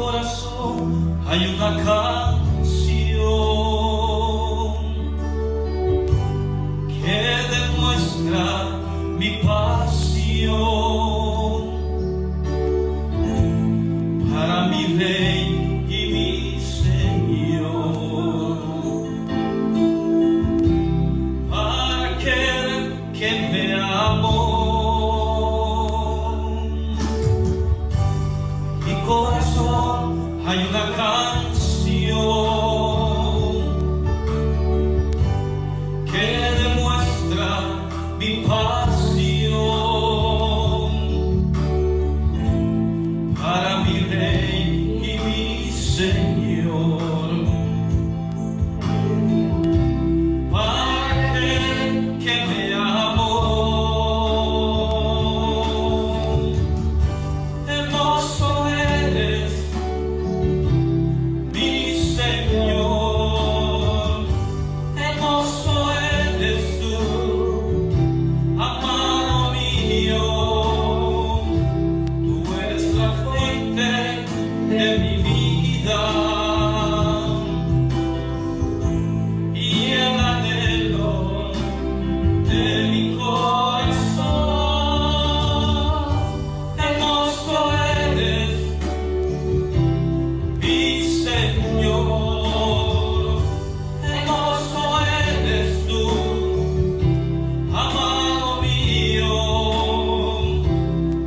corazón hay una canción que demuestra mi pasión para mi Rey y mi Señor, para aquel que me amó. Mi corazón hay una canción que demuestra mi pasión para mi Rey y mi Señor, para aquel que me amó. Hermoso eres, mi Señor, hermoso eres tú, amado mío. Tú eres la fuente de mi vida y el anhelo de mi corazón. Hermoso eres, mi Señor, hermoso eres tú, amado mío.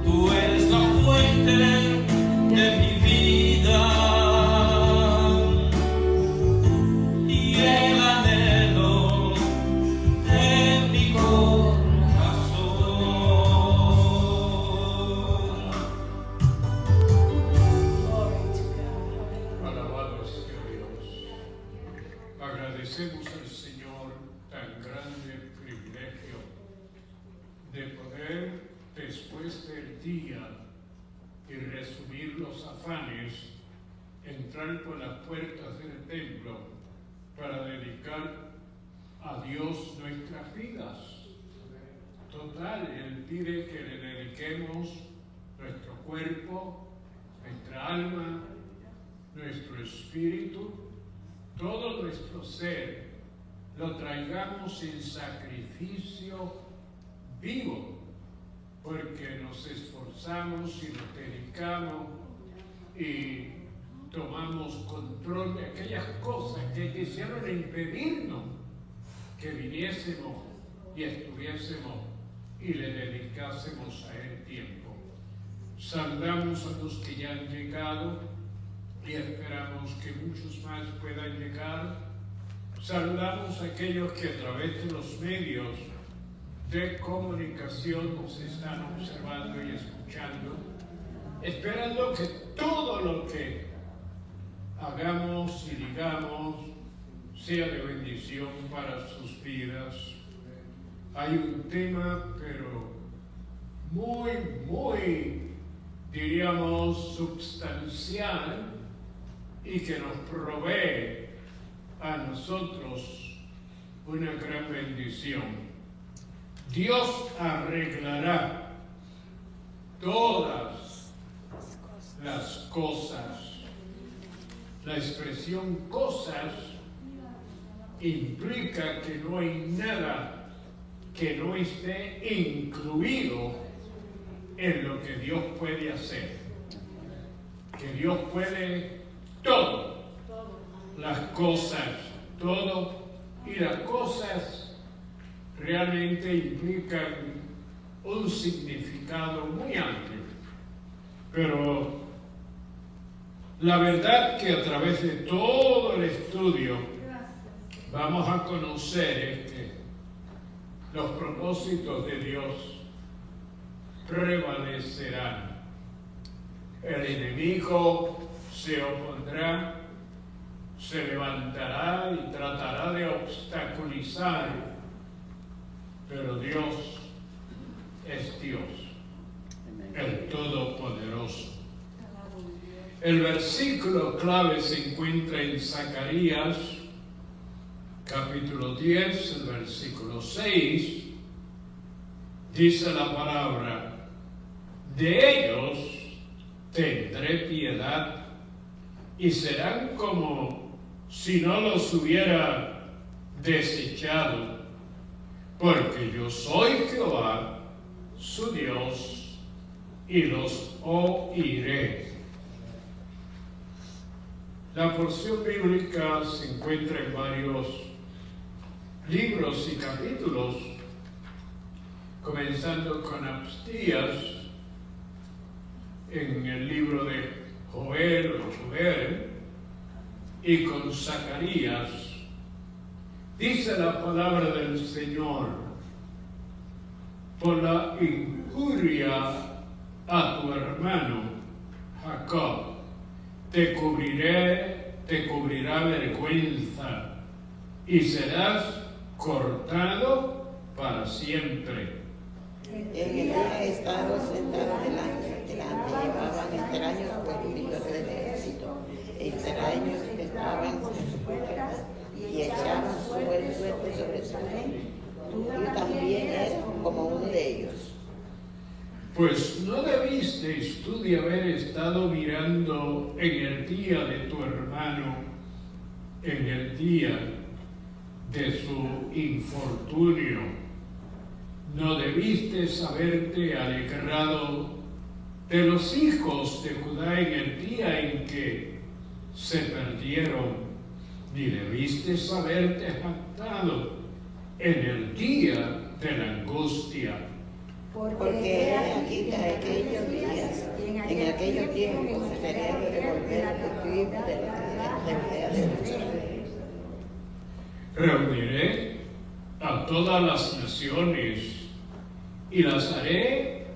Tú eres la fuente de mi vida y el anhelo de mi corazón. Alabado sea Dios. Agradecemos al Señor tan grande privilegio de poder, después del día y resumir los afanes, entrar por las puertas del templo para dedicar a Dios nuestras vidas. Total, Él pide que le dediquemos nuestro cuerpo, nuestra alma, nuestro espíritu, todo nuestro ser, lo traigamos en sacrificio vivo, porque nos esforzamos y nos dedicamos y tomamos control de aquellas cosas que quisieron impedirnos que viniésemos y estuviésemos y le dedicásemos a Él tiempo. Saludamos a los que ya han llegado y esperamos que muchos más puedan llegar. Saludamos a aquellos que a través de los medios de comunicación nos están observando y escuchando, esperando que todo lo que hagamos y digamos sea de bendición para sus vidas. Hay un tema, pero muy, diríamos, substancial y que nos provee a nosotros una gran bendición. Dios arreglará todas las cosas. La expresión cosas implica que no hay nada que no esté incluido en lo que Dios puede hacer. Que Dios puede todo. Las cosas, todo. Y las cosas realmente implican un significado muy amplio. Pero la verdad que a través de todo el estudio vamos a conocer es que los propósitos de Dios prevalecerán. El enemigo se opondrá, se levantará y tratará de obstaculizar, pero Dios es Dios, el Todopoderoso. El versículo clave se encuentra en Zacarías, capítulo 10, el versículo 6, dice la palabra: de ellos tendré piedad, y serán como si no los hubiera desechado, porque yo soy Jehová, su Dios, y los oiré. La porción bíblica se encuentra en varios libros y capítulos, comenzando con Abdías, en el libro de Joel o Joel, y con Zacarías. Dice la palabra del Señor: por la injuria a tu hermano Jacob, te cubrirá vergüenza, y serás cortado para siempre. En el día estaba sentado delante, llevaban extraños pueblos del ejército, extraños que estaban en su puerta y echaban suerte sobre su frente. Tú también eres como uno de ellos. Pues no debisteis tú de haber estado mirando en el día de tu hermano, en el día de su infortunio. No debisteis haberte alegrado de los hijos de Judá en el día en que se perdieron, ni debisteis haberte jactado en el día de la angustia. Porque aquí de aquellos días, en aquellos tiempos, sería de devolver tu tribu de la de Jerusalén. Reuniré a todas las naciones y las haré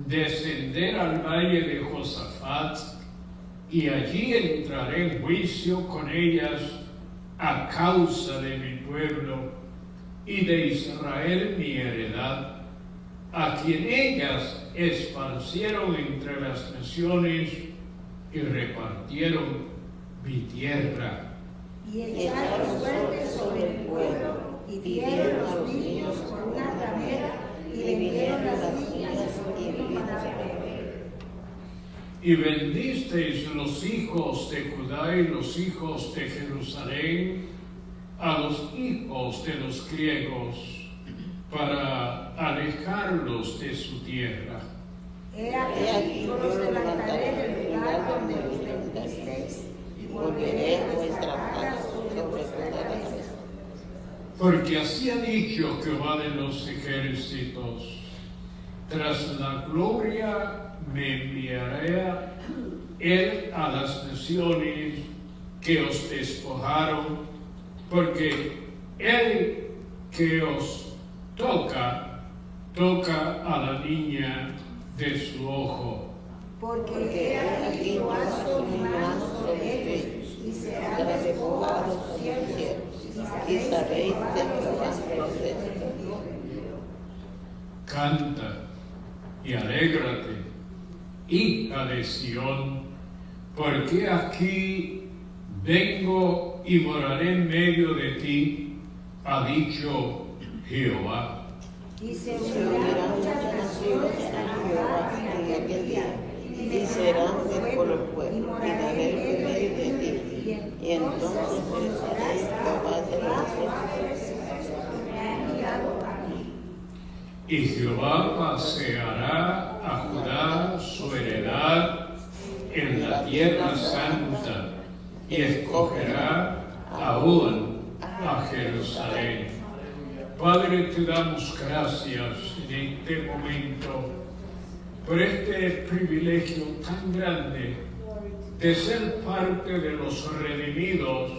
descender al valle de Josafat, y allí entraré en juicio con ellas a causa de mi pueblo y de Israel mi heredad, a quien ellas esparcieron entre las naciones y repartieron mi tierra. Y echaron suerte sobre el pueblo, y dieron a los niños por una ramera, y dividieron las niñas y vivimos Y bendisteis los hijos de Judá y los hijos de Jerusalén a los hijos de los griegos, para alejarlos de su tierra. He aquí yo los levantaré del lugar donde los bendisteis, y volveré vuestra paz sobre su cabeza. Porque así ha dicho Jehová de los ejércitos: tras la gloria me enviaré él a las naciones que os despojaron, porque él que os toca a la niña de su ojo. Porque aquí yo alzo mi mano sobre ellos, y serán despojados cielos, Y sabéis de Jehová Canta y alégrate, hija de Sión, porque aquí vengo y moraré en medio de ti, ha dicho Jehová. y se se unirán unirán muchas muchas naciones naciones a a Jehová Jehová en aquel día, y serán de pueblo y moraré en medio de ti, y entonces seré Jehová de los ejércitos. me ha enviado a mí. Y Jehová paseará a Judá su heredad en la tierra santa, y escogerá aún a Jerusalén. Padre, te damos gracias en este momento por este privilegio tan grande de ser parte de los redimidos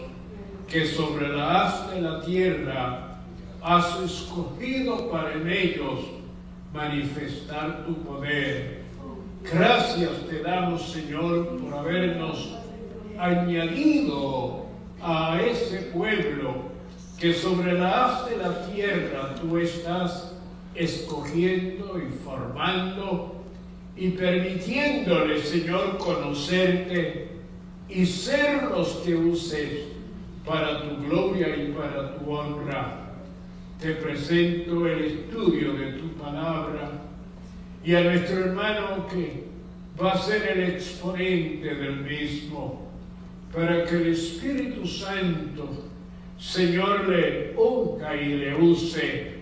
que sobre la haz de la tierra has escogido para en ellos manifestar tu poder. Gracias te damos, Señor, por habernos añadido a ese pueblo que sobre la haz de la tierra tú estás escogiendo y formando y permitiéndole, Señor, conocerte y ser los que uses para tu gloria y para tu honra. Te presento el estudio de tu palabra y a nuestro hermano que va a ser el exponente del mismo. para que el Espíritu Santo, Señor, le unja y le use.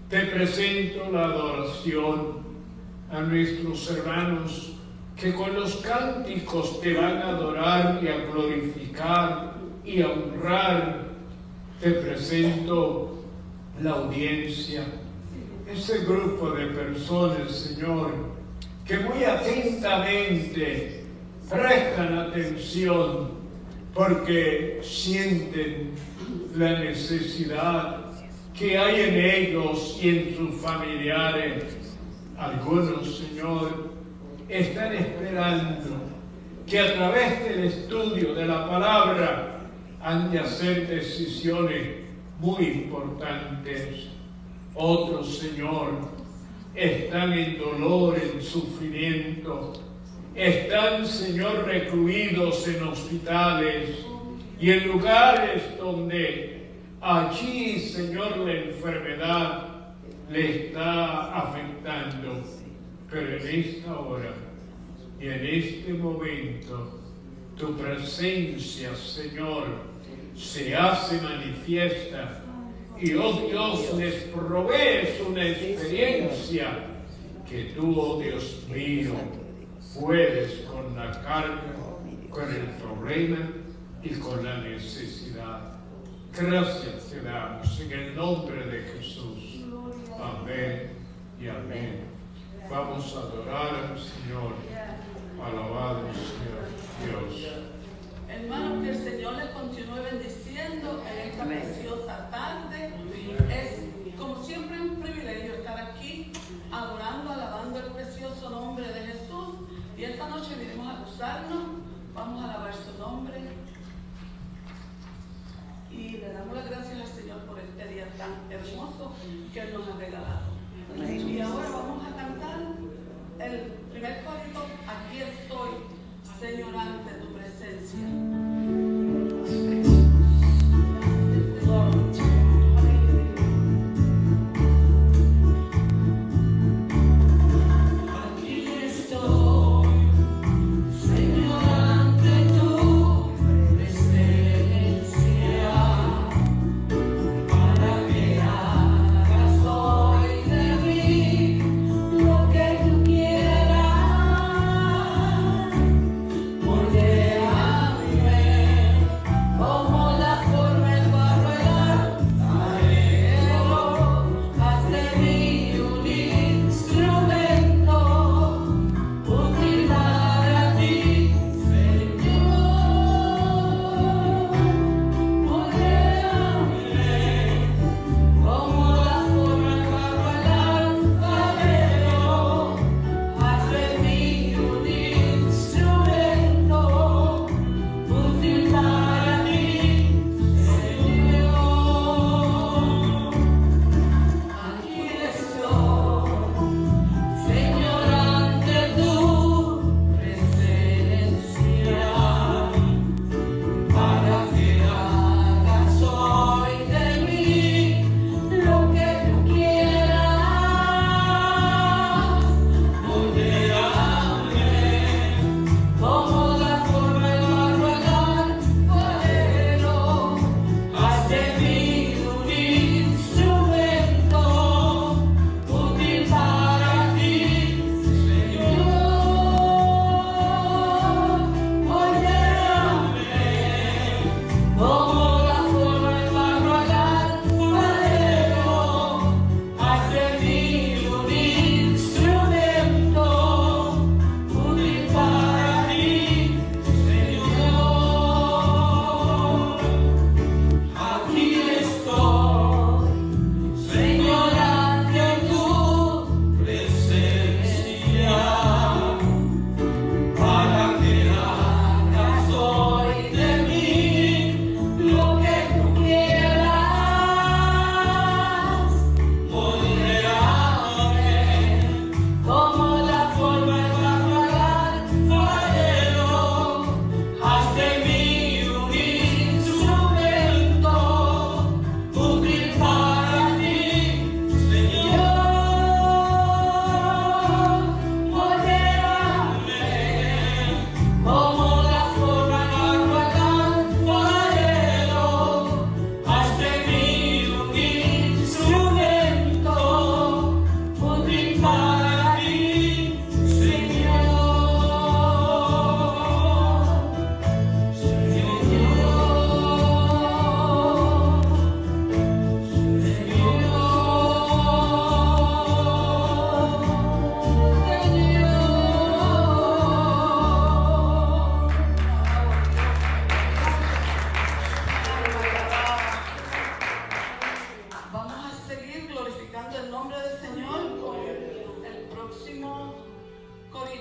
Te presento la adoración a nuestros hermanos que con los cánticos te van a adorar y a glorificar y a honrar. Te presento la audiencia, ese grupo de personas, Señor, que muy atentamente prestan atención porque sienten la necesidad que hay en ellos y en sus familiares. Algunos, Señor, están esperando que a través del estudio de la palabra han de hacer decisiones muy importantes. Otros, Señor, están en dolor, en sufrimiento. Están, Señor, recluidos en hospitales y en lugares donde allí, Señor, la enfermedad le está afectando. Pero en esta hora y en este momento, tu presencia, Señor, se hace manifiesta y, oh Dios, les provees una experiencia que tú, oh Dios mío, puedes con la carga, con el problema y con la necesidad. Gracias te damos en el nombre de Jesús. Amén y amén. Vamos a adorar al Señor. Alabado sea Dios. Hermanos, que el Señor les continúe bendiciendo en esta preciosa tarde. Es, como siempre, un privilegio estar aquí adorando, alabando el precioso nombre de Jesús. Y esta noche vinimos a gozarnos, vamos a alabar su nombre. Y le damos las gracias al Señor por este día tan hermoso que Él nos ha regalado. Y ahora vamos a cantar el primer corito, Aquí estoy, Señor, ante tu presencia. Para que hagas hoy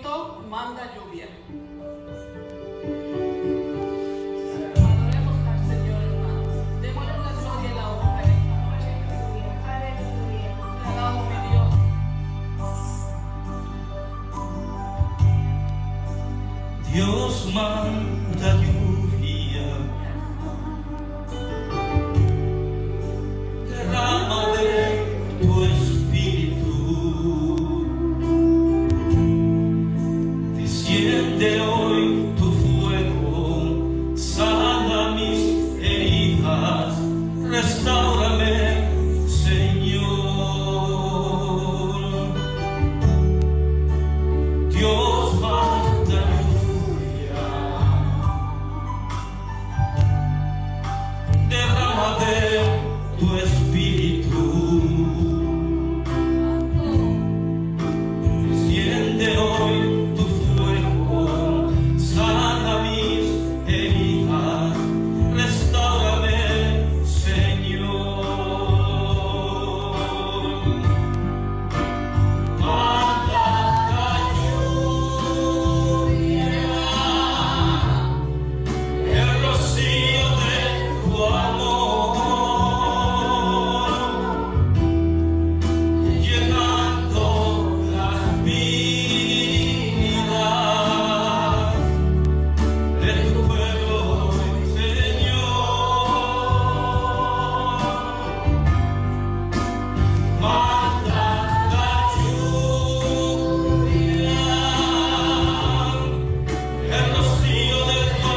viento manda lluvia. Adoremos al Señor, hermano. Démosle la gloria y la honra en esta noche. Te alabo, mi Dios. Dios manda lluvia, derrama de tu espíritu, desciende hoy tu fuego, sana mis heridas, restáurame, Señor. Dios manda lluvia, derrama de tu espíritu, desciende hoy tu fuego, sana mis heridas, restáurame, Señor. Manda la lluvia, el rocío de tu amor, llenando las vidas de tu pueblo, Señor. Manda la lluvia, el rocío de tu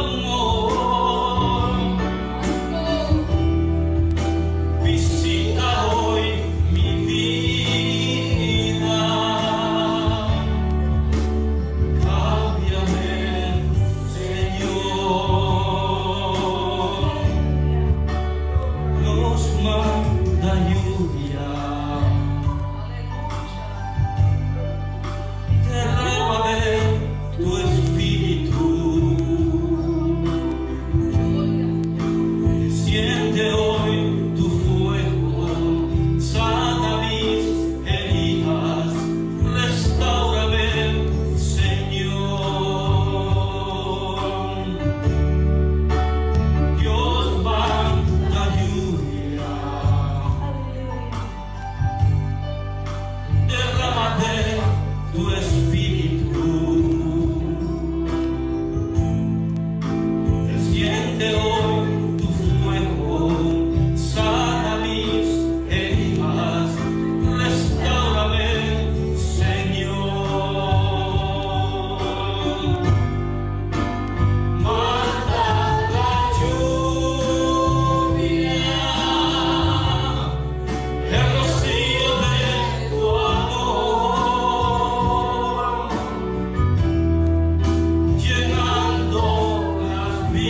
amor, visita hoy mi vida, cámbiame, Señor. Nos manda lluvia, derrama de tu espíritu, desciende hoy tu fuego, sana mis heridas, restáurame, Señor. Dios manda lluvia, derrama de tu espíritu, desciende hoy tu fuego, sana mis heridas, restáurame, Señor. Manda la lluvia, el rocío de tu amor, llenando las vidas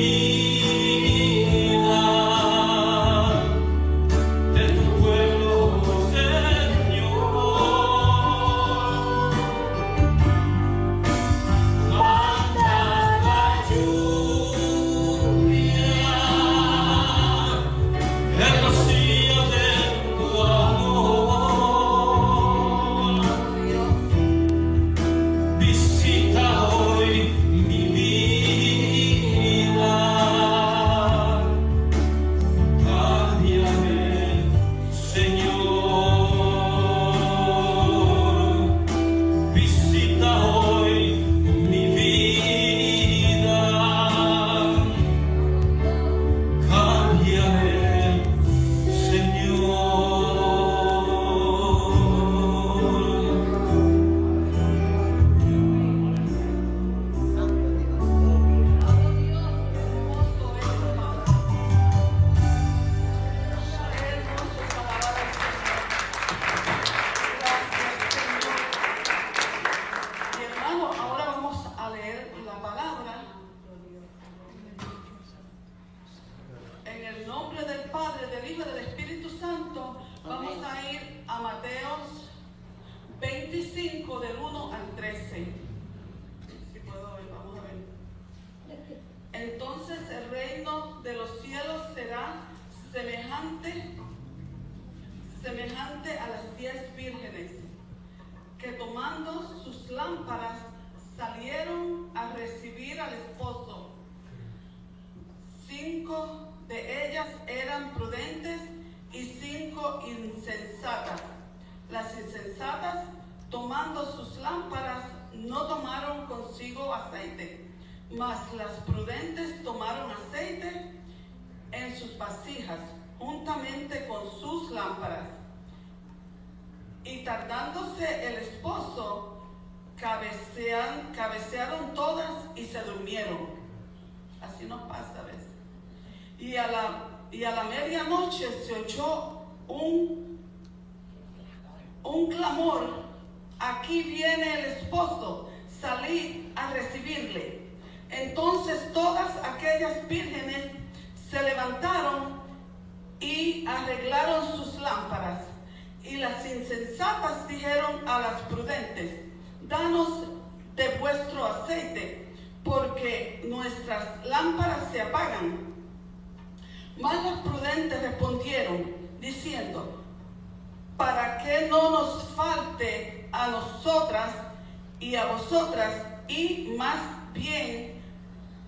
de tu pueblo, Señor. Manda la lluvia, el rocío de tu amor, visita hoy mi vida, cámbiame, Señor. Visita hoy mi vida, cámbiame, Señor. Y hermano, ahora vamos a leer la palabra en el nombre del Padre, del Hijo y del Espíritu Santo. Vamos a ir a Mateos 25 del 1 al 13. Si puedo ver, vamos a ver. Entonces el reino de los cielos será semejante a las 10 vírgenes que tomando sus lámparas salieron a recibir al esposo. 5 de ellas eran prudentes y 5 insensatas. Las insensatas, tomando sus lámparas, no tomaron consigo aceite, mas las prudentes tomaron aceite en sus vasijas, juntamente con sus lámparas. Y tardándose el esposo, cabecearon todas y se durmieron. Así nos pasa a veces. Y a la medianoche se oyó un clamor: aquí viene el esposo, salid a recibirle. Entonces todas aquellas vírgenes se levantaron y arreglaron sus lámparas. Y las insensatas dijeron a las prudentes: danos de vuestro aceite, porque nuestras lámparas se apagan. Mas las prudentes respondieron, diciendo: para que no nos falte a nosotras y a vosotras, y más bien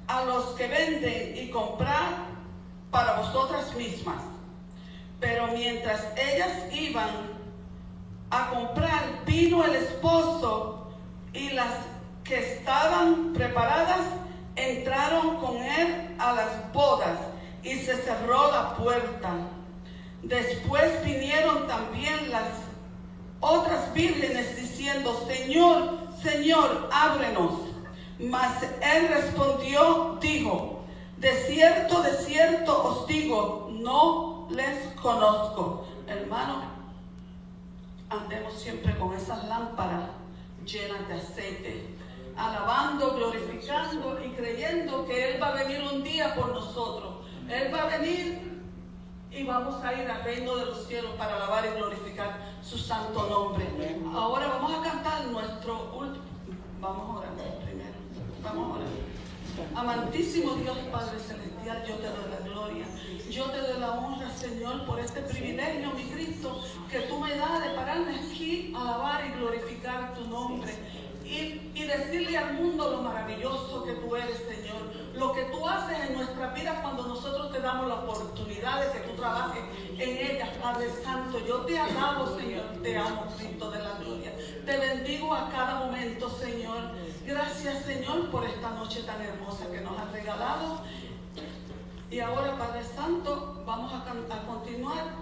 a los que venden y comprar para vosotras mismas. Pero mientras ellas iban a comprar, vino el esposo, y las que estaban preparadas entraron con él a las bodas, y se cerró la puerta. Después vinieron también las otras vírgenes diciendo: Señor, Señor, ábrenos. Mas él respondió, dijo: de cierto os digo, no les conozco. Hermano, andemos siempre con esas lámparas llenas de aceite, alabando, glorificando y creyendo que Él va a venir un día por nosotros. Él va a venir y vamos a ir al reino de los cielos para alabar y glorificar su santo nombre. Ahora vamos a cantar nuestro último. Vamos a orar primero. Vamos a orar. Amantísimo Dios Padre Celestial, yo te doy la gloria, yo te doy la honra, Señor, por este privilegio, mi Cristo, que tú me das de pararme aquí a alabar y glorificar tu nombre y decirle al mundo lo maravilloso que tú eres, Señor, lo que tú haces en nuestra vida cuando nosotros te damos la oportunidad de que tú trabajes en ellas, Padre Santo. Yo te alabo, Señor, te amo, Cristo de la gloria, te bendigo a cada momento, Señor. Gracias, Señor, por esta noche tan hermosa que nos has regalado. Y ahora, Padre Santo, vamos a continuar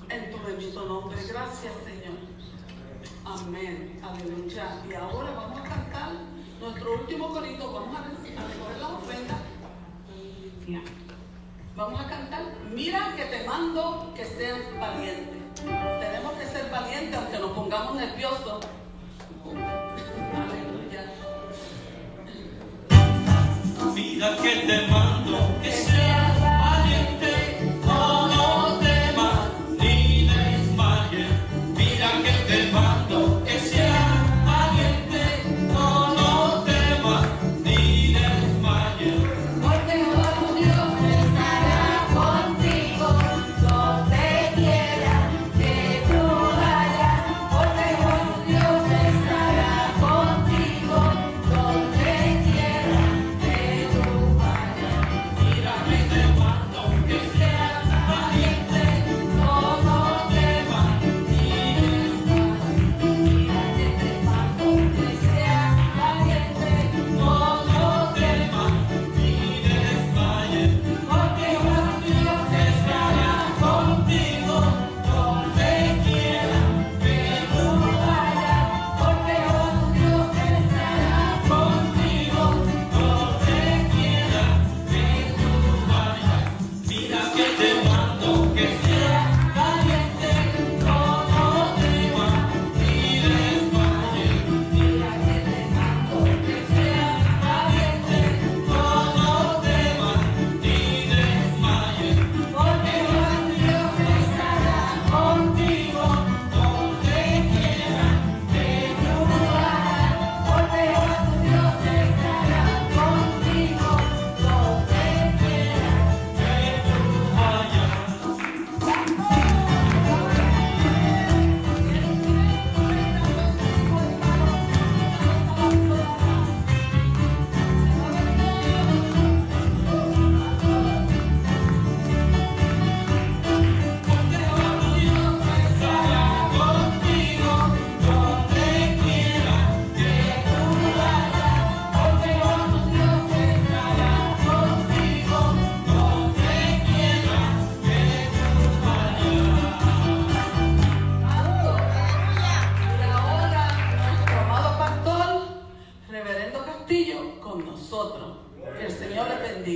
en tu bendito nombre. Gracias, Señor. Amén. Aleluya. Y ahora vamos a cantar nuestro último corito. Vamos a recoger las ofrendas. Vamos a cantar: mira que te mando que seas valiente. Tenemos que ser valientes aunque nos pongamos nerviosos. Aleluya. Mira que te mando que seas valiente, no temas ni desmayes. Mira que te mando que seas valiente, no temas ni desmayes. Porque con Dios estará contigo donde quiera que tú vayas. Porque con Dios estará contigo donde quiera que tú vayas. Mira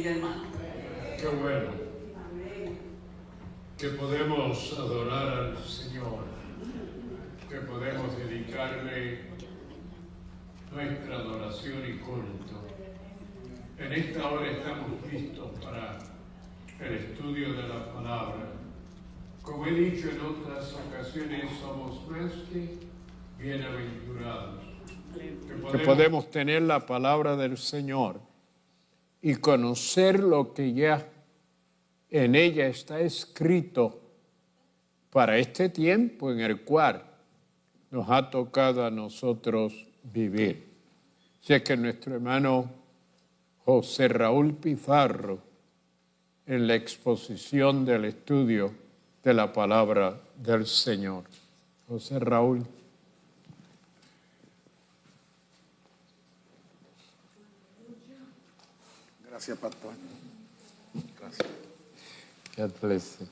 bendiga, hermano. Qué bueno que podemos adorar al Señor, que podemos dedicarle nuestra adoración y culto. En esta hora estamos listos para el estudio de la palabra. Como he dicho en otras ocasiones, somos más que bienaventurados, que podemos tener la palabra del Señor y conocer lo que ya en ella está escrito para este tiempo en el cual nos ha tocado a nosotros vivir. Si es que nuestro hermano José Raúl Pizarro, en la exposición del estudio de la palabra del Señor. José Raúl. Gracias, pastor. Gracias. God bless you.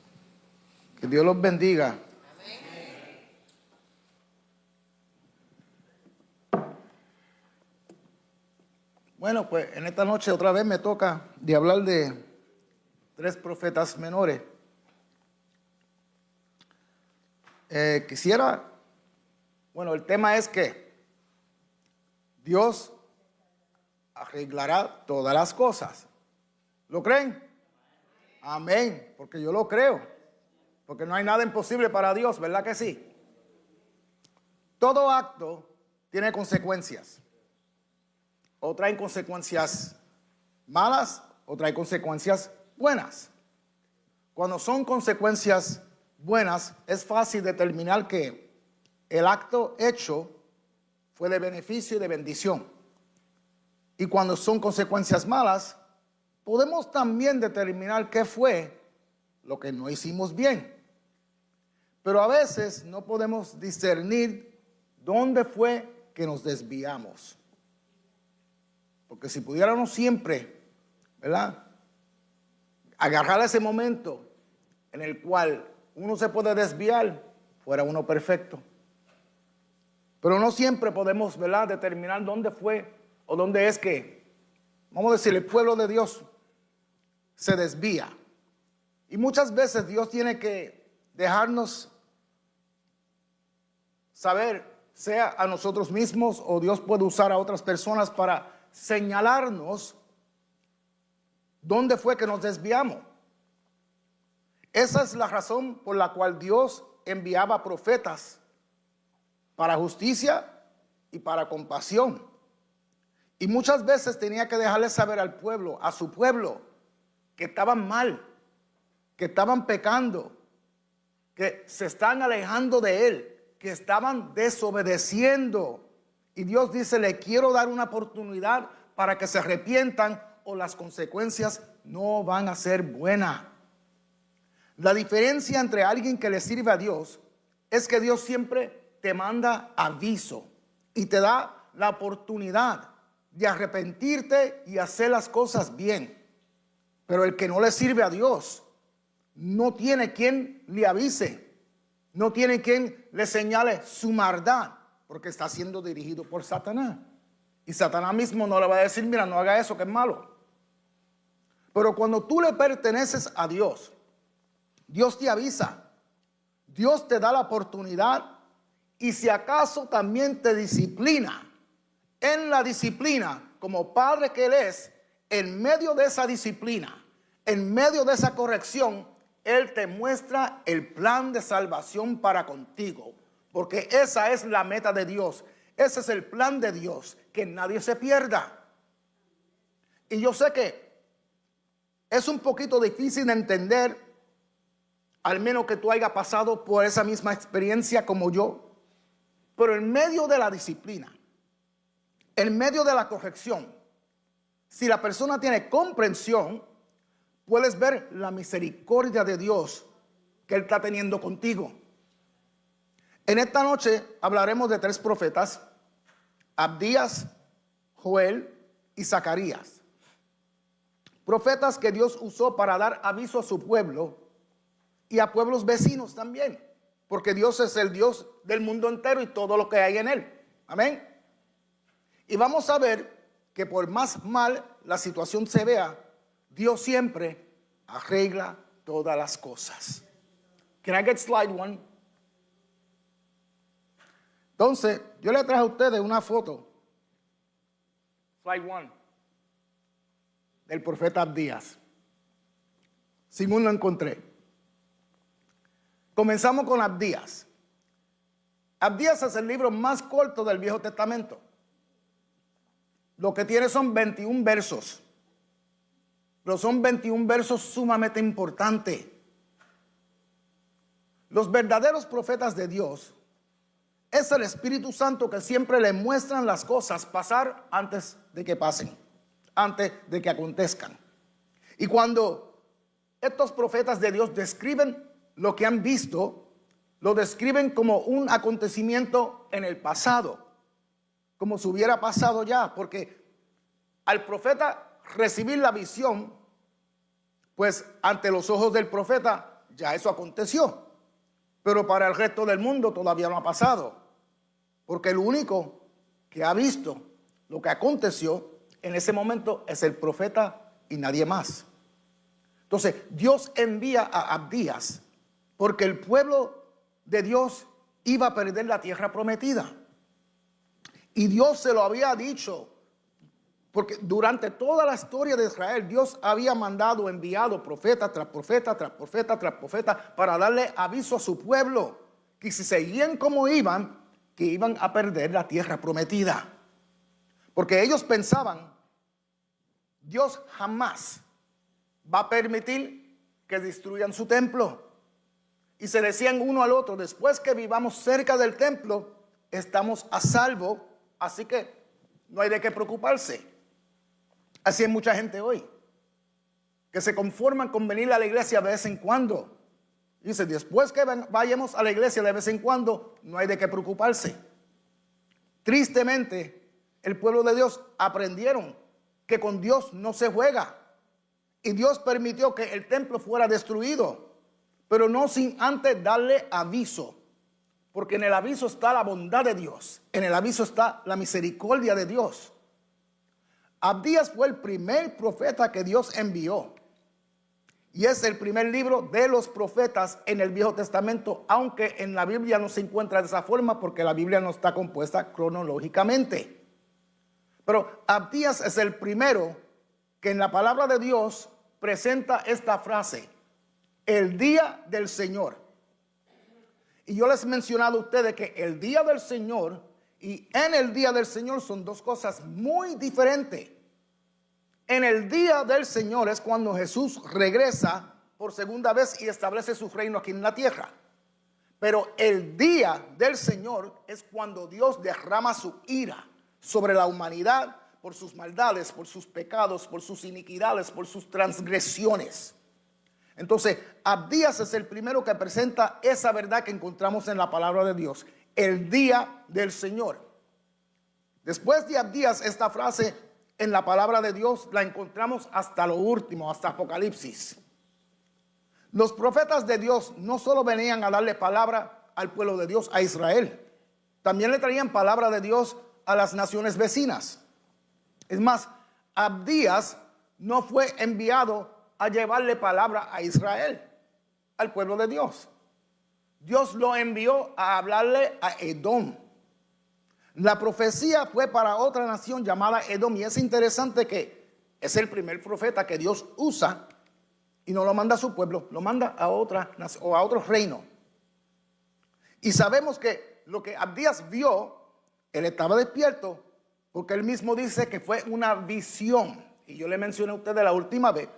Que Dios los bendiga. Bueno, pues en esta noche otra vez me toca de hablar de 3 profetas menores. El tema es que Dios arreglará todas las cosas. ¿Lo creen? Amén, porque yo lo creo. Porque no hay nada imposible para Dios, ¿verdad que sí? Todo acto tiene consecuencias. O traen consecuencias malas, o traen consecuencias buenas. Cuando son consecuencias buenas, es fácil determinar que el acto hecho fue de beneficio y de bendición. Y cuando son consecuencias malas, podemos también determinar qué fue lo que no hicimos bien. Pero a veces no podemos discernir dónde fue que nos desviamos. Porque si pudiéramos siempre, ¿verdad?, agarrar ese momento en el cual uno se puede desviar, fuera uno perfecto. Pero no siempre podemos, ¿verdad?, determinar dónde fue o dónde es que, vamos a decir, el pueblo de Dios se desvía. Y muchas veces Dios tiene que dejarnos saber, sea a nosotros mismos o Dios puede usar a otras personas para señalarnos dónde fue que nos desviamos. Esa es la razón por la cual Dios enviaba profetas para justicia y para compasión. Y muchas veces tenía que dejarle saber al pueblo, a su pueblo, que estaban mal, que estaban pecando, que se están alejando de Él, que estaban desobedeciendo. Y Dios dice, le quiero dar una oportunidad para que se arrepientan o las consecuencias no van a ser buenas. La diferencia entre alguien que le sirve a Dios es que Dios siempre te manda aviso y te da la oportunidad de arrepentirte y hacer las cosas bien. Pero el que no le sirve a Dios no tiene quien le avise, no tiene quien le señale su maldad, porque está siendo dirigido por Satanás. Y Satanás mismo no le va a decir, mira, no haga eso que es malo. Pero cuando tú le perteneces a Dios, Dios te avisa, Dios te da la oportunidad y si acaso también te disciplina. En la disciplina, como padre que Él es, en medio de esa disciplina, en medio de esa corrección, Él te muestra el plan de salvación para contigo. Porque esa es la meta de Dios. Ese es el plan de Dios, que nadie se pierda. Y yo sé que es un poquito difícil de entender, al menos que tú hayas pasado por esa misma experiencia como yo. Pero en medio de la disciplina, en medio de la corrección, si la persona tiene comprensión, puedes ver la misericordia de Dios que Él está teniendo contigo. En esta noche hablaremos de 3 profetas, Abdías, Joel y Zacarías. Profetas que Dios usó para dar aviso a su pueblo y a pueblos vecinos también, porque Dios es el Dios del mundo entero y todo lo que hay en él. Amén. Y vamos a ver que por más mal la situación se vea, Dios siempre arregla todas las cosas. Can I get slide one? Entonces, yo le traje a ustedes una foto. Slide one. Del profeta Abdías. Sin uno encontré. Comenzamos con Abdías. Abdías es el libro más corto del Viejo Testamento. Lo que tiene son 21 versos. Pero son 21 versos sumamente importantes. Los verdaderos profetas de Dios es el Espíritu Santo que siempre le muestran las cosas pasar antes de que pasen, antes de que acontezcan. Y cuando estos profetas de Dios describen lo que han visto, lo describen como un acontecimiento en el pasado, como si hubiera pasado ya, porque al profeta recibir la visión, pues ante los ojos del profeta ya eso aconteció, pero para el resto del mundo todavía no ha pasado, porque el único que ha visto lo que aconteció en ese momento es el profeta y nadie más. Entonces Dios envía a Abdías porque el pueblo de Dios iba a perder la tierra prometida. Y Dios se lo había dicho, porque durante toda la historia de Israel, Dios había enviado profeta tras profeta, tras profeta, tras profeta, para darle aviso a su pueblo, que si seguían como iban, que iban a perder la tierra prometida. Porque ellos pensaban, Dios jamás va a permitir que destruyan su templo. Y se decían uno al otro, después que vivamos cerca del templo, estamos a salvo, así que no hay de qué preocuparse. Así hay mucha gente hoy, que se conforman con venir a la iglesia de vez en cuando. Dice, después que vayamos a la iglesia de vez en cuando, no hay de qué preocuparse. Tristemente, el pueblo de Dios aprendieron que con Dios no se juega. Y Dios permitió que el templo fuera destruido, pero no sin antes darle aviso, porque en el aviso está la bondad de Dios, en el aviso está la misericordia de Dios. Abdías fue el primer profeta que Dios envió, y es el primer libro de los profetas en el Viejo Testamento, aunque en la Biblia no se encuentra de esa forma, porque la Biblia no está compuesta cronológicamente. Pero Abdías es el primero que en la palabra de Dios presenta esta frase: el día del Señor. Y yo les he mencionado a ustedes que el día del Señor y en el día del Señor son dos cosas muy diferentes. En el día del Señor es cuando Jesús regresa por segunda vez y establece su reino aquí en la tierra. Pero el día del Señor es cuando Dios derrama su ira sobre la humanidad por sus maldades, por sus pecados, por sus iniquidades, por sus transgresiones. Entonces, Abdías es el primero que presenta esa verdad que encontramos en la palabra de Dios, el día del Señor. Después de Abdías, esta frase en la palabra de Dios la encontramos hasta lo último, hasta Apocalipsis. Los profetas de Dios no solo venían a darle palabra al pueblo de Dios, a Israel, también le traían palabra de Dios a las naciones vecinas. Es más, Abdías no fue enviado a llevarle palabra a Israel, al pueblo de Dios. Dios lo envió a hablarle a Edom. La profecía fue para otra nación llamada Edom, y es interesante que es el primer profeta que Dios usa y no lo manda a su pueblo, lo manda a otra nación o a otro reino. Y sabemos que lo que Abdías vio, él estaba despierto, porque él mismo dice que fue una visión. Y yo le mencioné a ustedes la última vez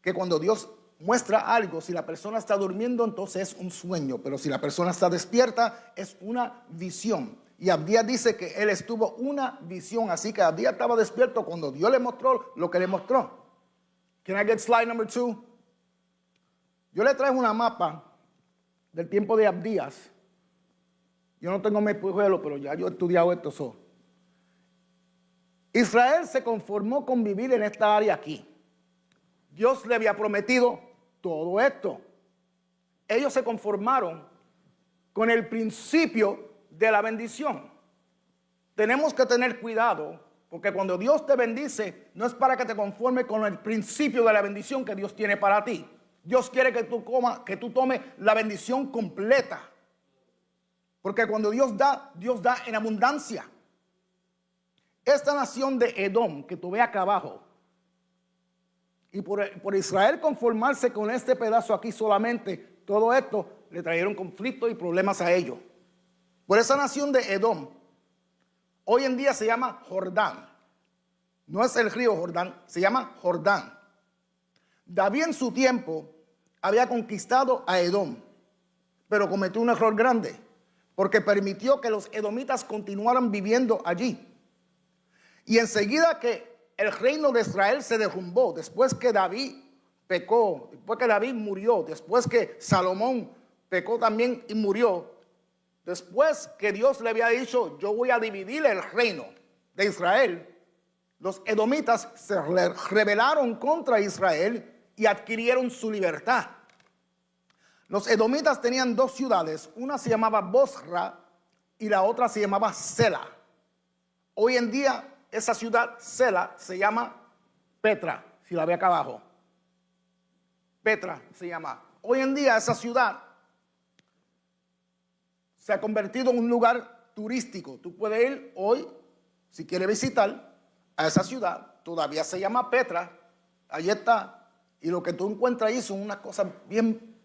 que cuando Dios muestra algo, si la persona está durmiendo, entonces es un sueño, pero si la persona está despierta, es una visión. Y Abdías dice que él estuvo una visión, así que Abdías estaba despierto cuando Dios le mostró lo que le mostró. Can I get slide number 2? Yo le traje una mapa del tiempo de Abdías. Yo no tengo mi espejuelo, pero ya yo he estudiado esto. Israel se conformó con vivir en esta área aquí. Dios le había prometido todo esto. Ellos se conformaron con el principio de la bendición. Tenemos que tener cuidado Porque cuando Dios te bendice, no es para que te conformes con el principio de la bendición que Dios tiene para ti. Dios quiere que tú tomes la bendición completa. Porque cuando Dios da en abundancia. Esta nación de Edom que tú ves acá abajo, y por Israel conformarse con este pedazo aquí solamente, todo esto le trajeron conflictos y problemas a ellos. Por esa nación de Edom, hoy en día se llama Jordán. No es el río Jordán, se llama Jordán. David en su tiempo había conquistado a Edom, pero cometió un error grande, porque permitió que los edomitas continuaran viviendo allí. Y enseguida que el reino de Israel se derrumbó, después que David pecó, después que David murió, después que Salomón pecó también y murió, después que Dios le había dicho, yo voy a dividir el reino de Israel, los edomitas se rebelaron contra Israel y adquirieron su libertad. Los edomitas tenían dos ciudades, una se llamaba Bosra y la otra se llamaba Sela. Hoy en día esa ciudad Sela se llama Petra, si la ve acá abajo. Petra se llama. Hoy en día esa ciudad se ha convertido en un lugar turístico. Tú puedes ir hoy, si quieres visitar a esa ciudad, todavía se llama Petra, allí está, y lo que tú encuentras ahí son unas cosas bien,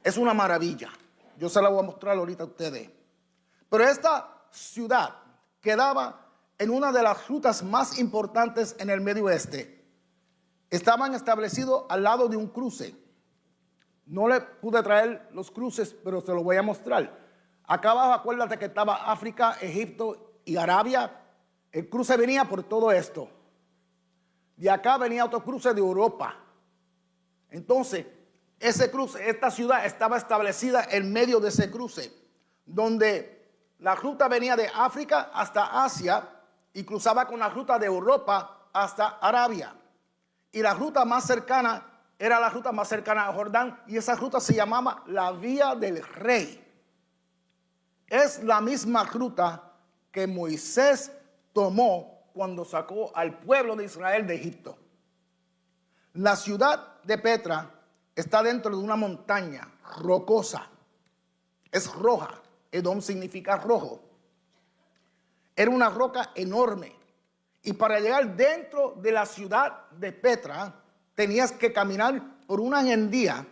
es una maravilla. Yo se la voy a mostrar ahorita a ustedes. Pero esta ciudad quedaba en una de las rutas más importantes en el Medio Oeste. Estaban establecidos al lado de un cruce. No le pude traer los cruces, pero se los voy a mostrar. Acá abajo, acuérdate que estaba África, Egipto y Arabia. El cruce venía por todo esto. De acá venía otro cruce de Europa. Entonces, ese cruce, esta ciudad estaba establecida en medio de ese cruce, donde la ruta venía de África hasta Asia y cruzaba con la ruta de Europa hasta Arabia. Y la ruta más cercana era la ruta más cercana a Jordán, y esa ruta se llamaba la Vía del Rey. Es la misma ruta que Moisés tomó cuando sacó al pueblo de Israel de Egipto. La ciudad de Petra está dentro de una montaña rocosa. Es roja. Edom significa rojo. Era una roca enorme. Y para llegar dentro de la ciudad de Petra, tenías que caminar por una agendía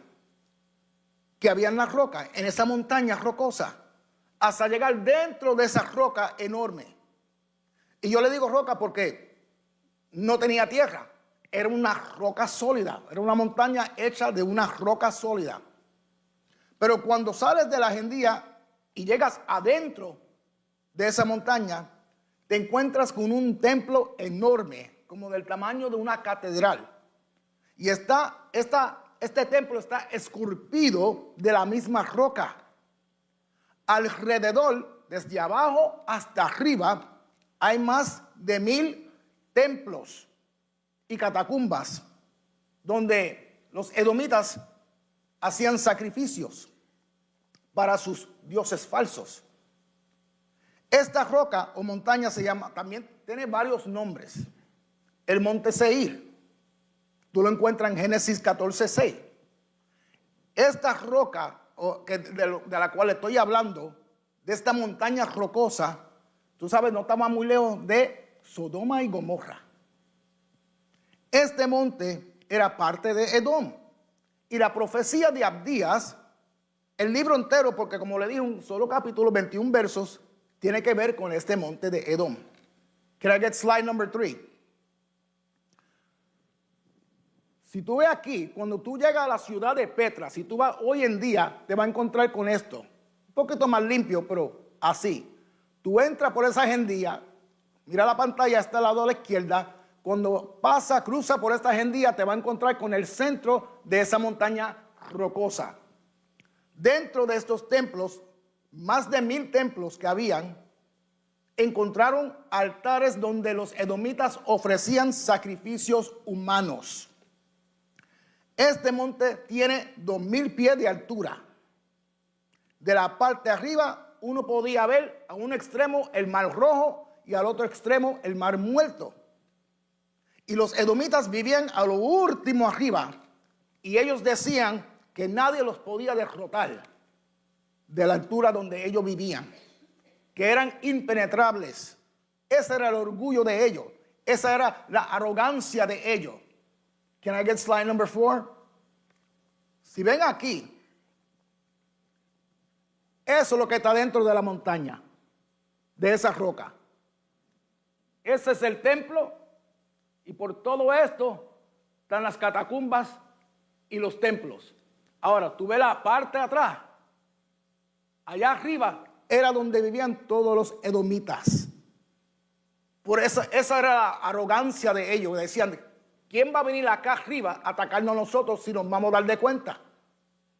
que había en la roca, en esa montaña rocosa, hasta llegar dentro de esa roca enorme. Y yo le digo roca porque no tenía tierra. Era una roca sólida. Era una montaña hecha de una roca sólida. Pero cuando sales de la agendía y llegas adentro de esa montaña, te encuentras con un templo enorme, como del tamaño de una catedral. Y este templo está esculpido de la misma roca. Alrededor, desde abajo hasta arriba, hay más de 1000 templos y catacumbas donde los edomitas hacían sacrificios para sus dioses falsos. Esta roca o montaña se llama, también tiene varios nombres. El monte Seir, tú lo encuentras en Génesis 14:6. Esta roca de la cual estoy hablando, de esta montaña rocosa, tú sabes, no estaba muy lejos de Sodoma y Gomorra. Este monte era parte de Edom. Y la profecía de Abdías, el libro entero, porque como le dije, un solo capítulo, 21 versos, tiene que ver con este monte de Edom. Can I get slide number 3? Si tú ves aquí, cuando tú llegas a la ciudad de Petra, si tú vas hoy en día, te vas a encontrar con esto. Un poquito más limpio, pero así. Tú entras por esa agendía, mira la pantalla, está al lado a la izquierda. Cuando cruza por esta agendía, te va a encontrar con el centro de esa montaña rocosa. Dentro de estos templos, más de 1000 templos que habían, encontraron altares donde los edomitas ofrecían sacrificios humanos. Este monte tiene 2000 pies de altura. De la parte de arriba, uno podía ver a un extremo el Mar Rojo y al otro extremo el Mar Muerto. Y los edomitas vivían a lo último arriba. Y ellos decían que nadie los podía derrotar de la altura donde ellos vivían, que eran impenetrables. Ese era el orgullo de ellos. Esa era la arrogancia de ellos. Can I get slide number 4? Si ven aquí, eso es lo que está dentro de la montaña, de esa roca. Ese es el templo, y por todo esto están las catacumbas y los templos. Ahora, tú ves la parte de atrás. Allá arriba era donde vivían todos los edomitas. Por esa era la arrogancia de ellos. Decían, ¿quién va a venir acá arriba a atacarnos a nosotros si nos vamos a dar de cuenta?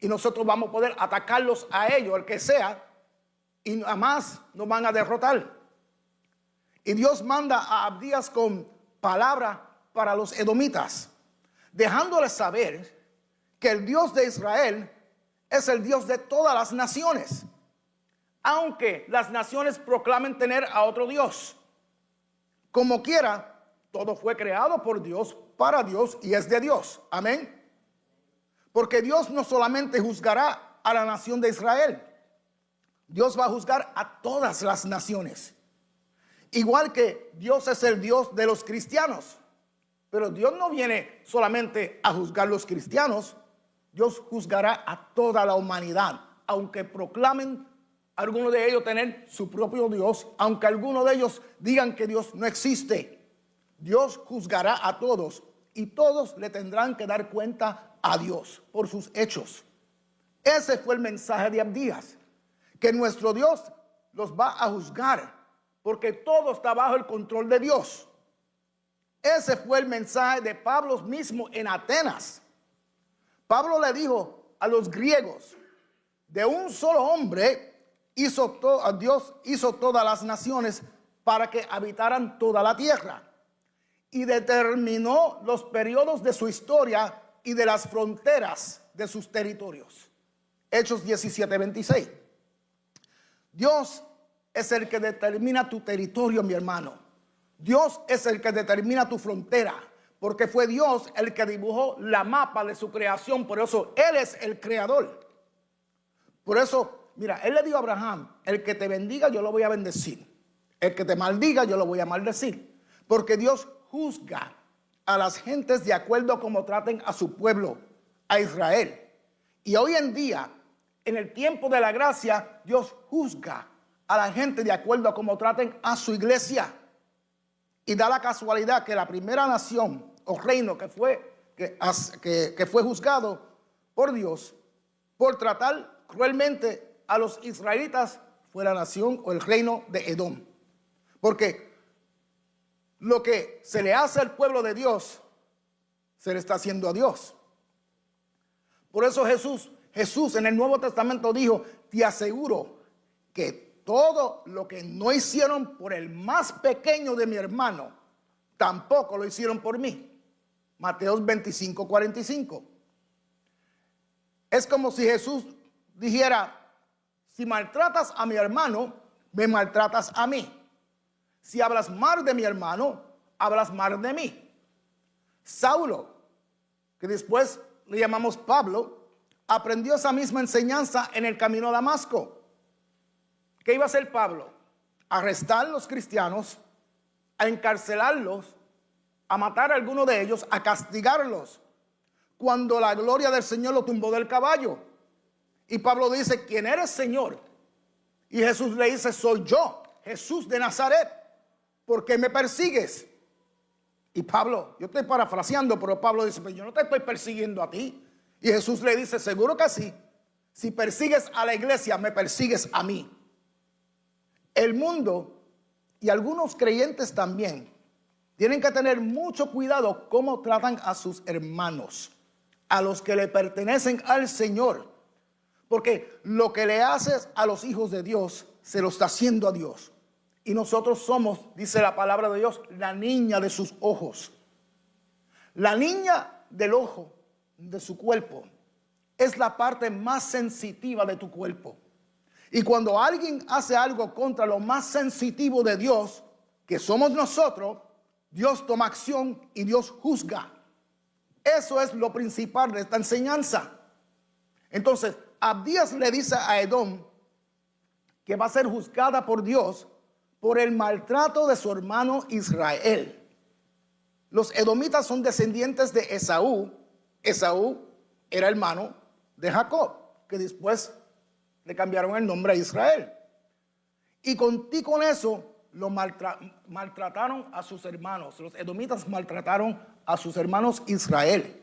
Y nosotros vamos a poder atacarlos a ellos, el que sea, y jamás nos van a derrotar. Y Dios manda a Abdías con palabra para los edomitas, dejándoles saber que el Dios de Israel es el Dios de todas las naciones, aunque las naciones proclamen tener a otro Dios. Como quiera, todo fue creado por Dios, para Dios y es de Dios. Amén. Porque Dios no solamente juzgará a la nación de Israel, Dios va a juzgar a todas las naciones. Igual que Dios es el Dios de los cristianos. Pero Dios no viene solamente a juzgar a los cristianos, Dios juzgará a toda la humanidad, aunque proclamen algunos de ellos tener su propio Dios, aunque algunos de ellos digan que Dios no existe. Dios juzgará a todos y todos le tendrán que dar cuenta a Dios por sus hechos. Ese fue el mensaje de Abdías, que nuestro Dios los va a juzgar porque todo está bajo el control de Dios. Ese fue el mensaje de Pablo mismo en Atenas. Pablo le dijo a los griegos, de un solo hombre Dios hizo todas las naciones para que habitaran toda la tierra, y determinó los periodos de su historia y de las fronteras de sus territorios. Hechos 17:26. Dios es el que determina tu territorio, mi hermano. Dios es el que determina tu frontera, porque fue Dios el que dibujó la mapa de su creación. Por eso Él es el creador. Por eso, mira, Él le dijo a Abraham, el que te bendiga yo lo voy a bendecir, el que te maldiga yo lo voy a maldecir, porque Dios juzga a las gentes de acuerdo a cómo traten a su pueblo, a Israel. Y hoy en día, en el tiempo de la gracia, Dios juzga a la gente de acuerdo a cómo traten a su iglesia. Y da la casualidad que la primera nación o reino que fue juzgado por Dios por tratar cruelmente a los israelitas fue la nación o el reino de Edom. Porque lo que se le hace al pueblo de Dios, se le está haciendo a Dios. Por eso Jesús en el Nuevo Testamento dijo, te aseguro que todo lo que no hicieron por el más pequeño de mi hermano, tampoco lo hicieron por mí. Mateo 25:45. Es como si Jesús dijera, si maltratas a mi hermano, me maltratas a mí. Si hablas mal de mi hermano, hablas mal de mí. Saulo, que después le llamamos Pablo, aprendió esa misma enseñanza en el camino a Damasco. ¿Qué iba a hacer Pablo? Arrestar a los cristianos, a encarcelarlos, a matar a algunos de ellos, a castigarlos, cuando la gloria del Señor lo tumbó del caballo. Y Pablo dice, ¿quién eres, Señor? Y Jesús le dice, soy yo, Jesús de Nazaret. ¿Por qué me persigues? Y Pablo, yo estoy parafraseando, pero Pablo dice, pero yo no te estoy persiguiendo a ti. Y Jesús le dice, seguro que sí. Si persigues a la iglesia, me persigues a mí. El mundo y algunos creyentes también tienen que tener mucho cuidado cómo tratan a sus hermanos, a los que le pertenecen al Señor. Porque lo que le haces a los hijos de Dios, se lo está haciendo a Dios. Y nosotros somos, dice la palabra de Dios, la niña de sus ojos. La niña del ojo de su cuerpo es la parte más sensitiva de tu cuerpo. Y cuando alguien hace algo contra lo más sensitivo de Dios, que somos nosotros, Dios toma acción y Dios juzga. Eso es lo principal de esta enseñanza. Entonces, Abdías le dice a Edom que va a ser juzgada por Dios por el maltrato de su hermano Israel. Los edomitas son descendientes de Esaú. Esaú era hermano de Jacob, que después le cambiaron el nombre a Israel. Y con eso lo maltrataron a sus hermanos. Los edomitas maltrataron a sus hermanos Israel.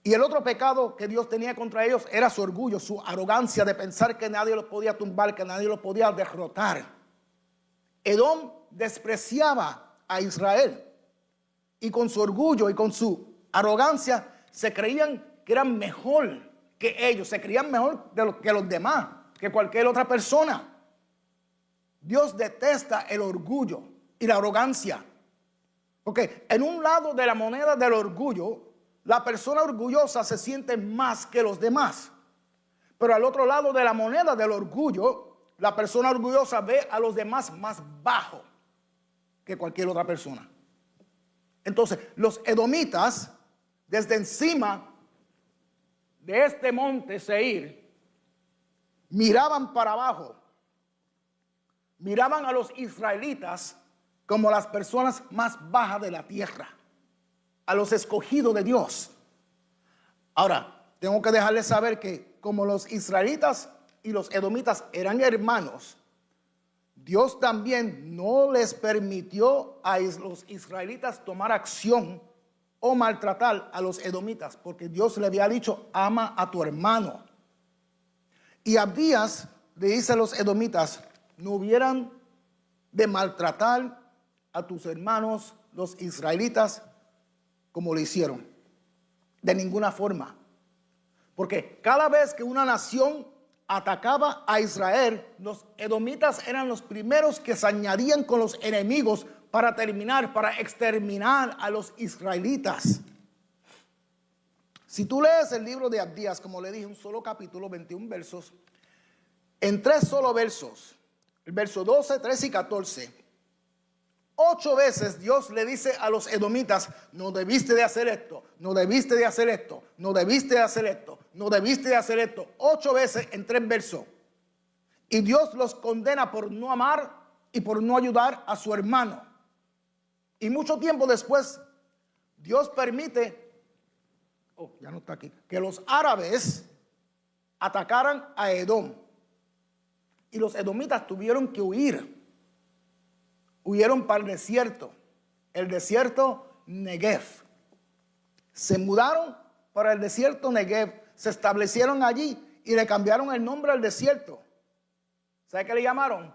Y el otro pecado que Dios tenía contra ellos era su orgullo, su arrogancia de pensar que nadie los podía tumbar, que nadie los podía derrotar. Edom despreciaba a Israel y con su orgullo y con su arrogancia se creían que eran mejor que ellos, se creían mejor que los demás, que cualquier otra persona. Dios detesta el orgullo y la arrogancia, porque en un lado de la moneda del orgullo, la persona orgullosa se siente más que los demás, pero al otro lado de la moneda del orgullo, la persona orgullosa ve a los demás más bajo que cualquier otra persona. Entonces, los edomitas, desde encima de este monte Seir, miraban para abajo, miraban a los israelitas como las personas más bajas de la tierra, a los escogidos de Dios. Ahora, tengo que dejarles saber que como los israelitas y los edomitas eran hermanos, Dios también no les permitió a los israelitas tomar acción o maltratar a los edomitas, porque Dios le había dicho: ama a tu hermano. Y Abdías le dice a los edomitas: no hubieran de maltratar a tus hermanos los israelitas como lo hicieron, de ninguna forma, porque cada vez que una nación atacaba a Israel, los edomitas eran los primeros que se añadían con los enemigos para exterminar a los israelitas. Si tú lees el libro de Abdías, como le dije, un solo capítulo, 21 versos, en 3 solo versos, el verso 12, 13 y 14, 8 veces Dios le dice a los edomitas: no debiste de hacer esto, no debiste de hacer esto, no debiste de hacer esto, no debiste de hacer esto. 8 veces en 3 versos. Y Dios los condena por no amar y por no ayudar a su hermano. Y mucho tiempo después, Dios permite, ya no está aquí, que los árabes atacaran a Edom. Y los edomitas tuvieron que huir. Huyeron para el desierto Negev. Se mudaron para el desierto Negev, se establecieron allí y le cambiaron el nombre al desierto. ¿Sabe qué le llamaron?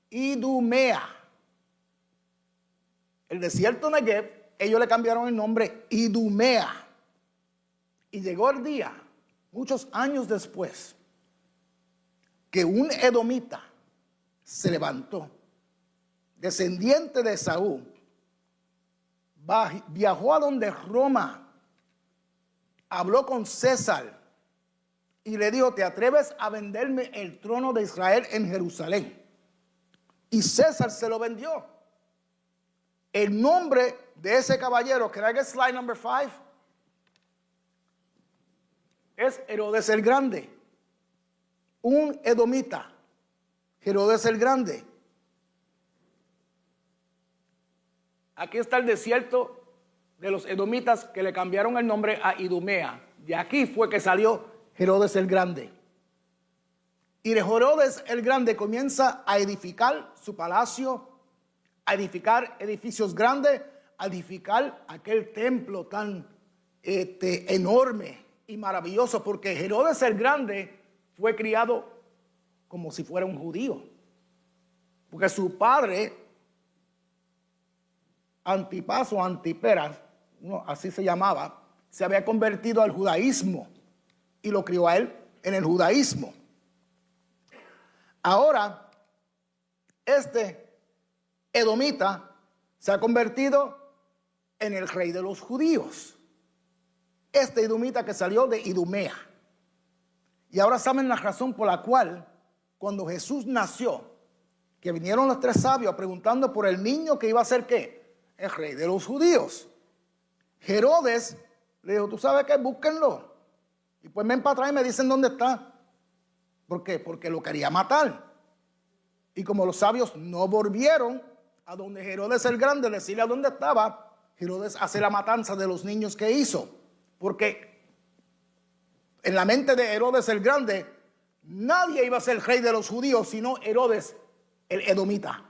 Idumea. El desierto Negev, ellos le cambiaron el nombre Idumea. Y llegó el día, muchos años después, que un edomita se levantó, descendiente de Esaú, viajó a donde Roma, habló con César y le dijo: ¿te atreves a venderme el trono de Israel en Jerusalén? Y César se lo vendió. El nombre de ese caballero, que era slide number 5, es Herodes el Grande, un edomita, Herodes el Grande. Aquí está el desierto de los edomitas que le cambiaron el nombre a Idumea. De aquí fue que salió Herodes el Grande. Y de Herodes el Grande comienza a edificar su palacio, a edificar edificios grandes, a edificar aquel templo tan enorme y maravilloso, porque Herodes el Grande fue criado como si fuera un judío, porque su padre, Antipas o Antiperas, así se llamaba, se había convertido al judaísmo y lo crió a él en el judaísmo. Ahora, este edomita se ha convertido en el rey de los judíos. Este edomita que salió de Idumea. Y ahora saben la razón por la cual, cuando Jesús nació, que vinieron los 3 sabios preguntando por el niño que iba a ser ¿qué? el rey de los judíos. Herodes le dijo, ¿tú sabes qué? Búsquenlo. Y pues ven para atrás y me dicen dónde está. ¿Por qué? Porque lo quería matar. Y como los sabios no volvieron a donde Herodes el Grande, decirle a dónde estaba, Herodes hace la matanza de los niños que hizo. Porque en la mente de Herodes el Grande, nadie iba a ser rey de los judíos, sino Herodes el edomita,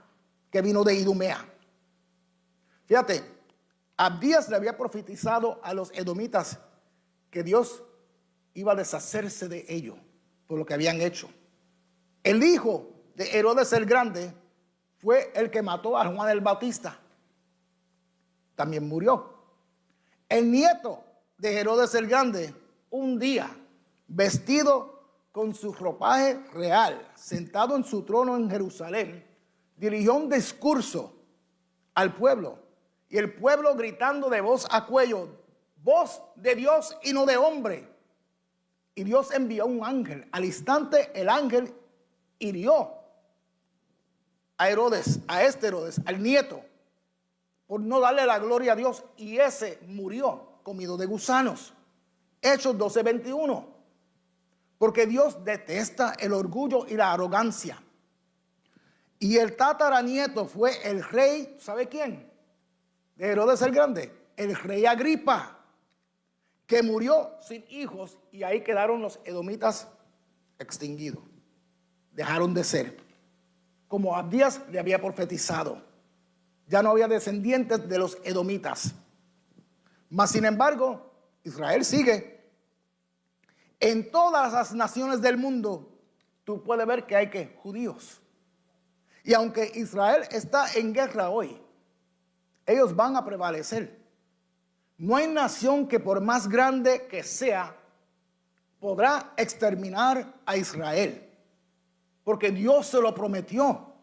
que vino de Idumea. Fíjate, Abdías le había profetizado a los edomitas que Dios iba a deshacerse de ellos por lo que habían hecho. El hijo de Herodes el Grande fue el que mató a Juan el Bautista. También murió. El nieto de Herodes el Grande, un día, vestido con su ropaje real, sentado en su trono en Jerusalén, dirigió un discurso al pueblo. Y el pueblo gritando de voz a cuello, voz de Dios y no de hombre. Y Dios envió un ángel. Al instante el ángel hirió a Herodes, al nieto, por no darle la gloria a Dios. Y ese murió comido de gusanos. Hechos 12:21. Porque Dios detesta el orgullo y la arrogancia. Y el tataranieto fue el rey, ¿sabe quién? De Herodes el Grande, el rey Agripa, que murió sin hijos, y ahí quedaron los edomitas extinguidos. Dejaron de ser, como Abdías le había profetizado. Ya no había descendientes de los edomitas. Mas sin embargo, Israel sigue. En todas las naciones del mundo, tú puedes ver que hay judíos. Y aunque Israel está en guerra hoy, ellos van a prevalecer. No hay nación que por más grande que sea, podrá exterminar a Israel. Porque Dios se lo prometió.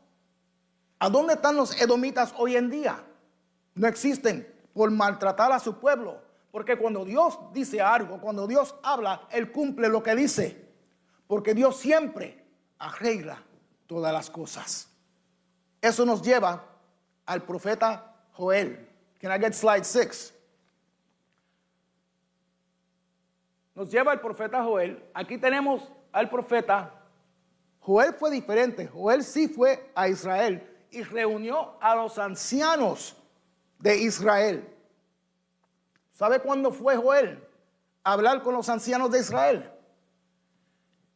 ¿A dónde están los edomitas hoy en día? No existen, por maltratar a su pueblo. Porque cuando Dios dice algo, cuando Dios habla, Él cumple lo que dice. Porque Dios siempre arregla todas las cosas. Eso nos lleva al profeta Joel. Can I get slide 6? Nos lleva al profeta Joel. Aquí tenemos al profeta. Joel fue diferente. Joel sí fue a Israel y reunió a los ancianos de Israel. ¿Sabe cuándo fue Joel a hablar con los ancianos de Israel?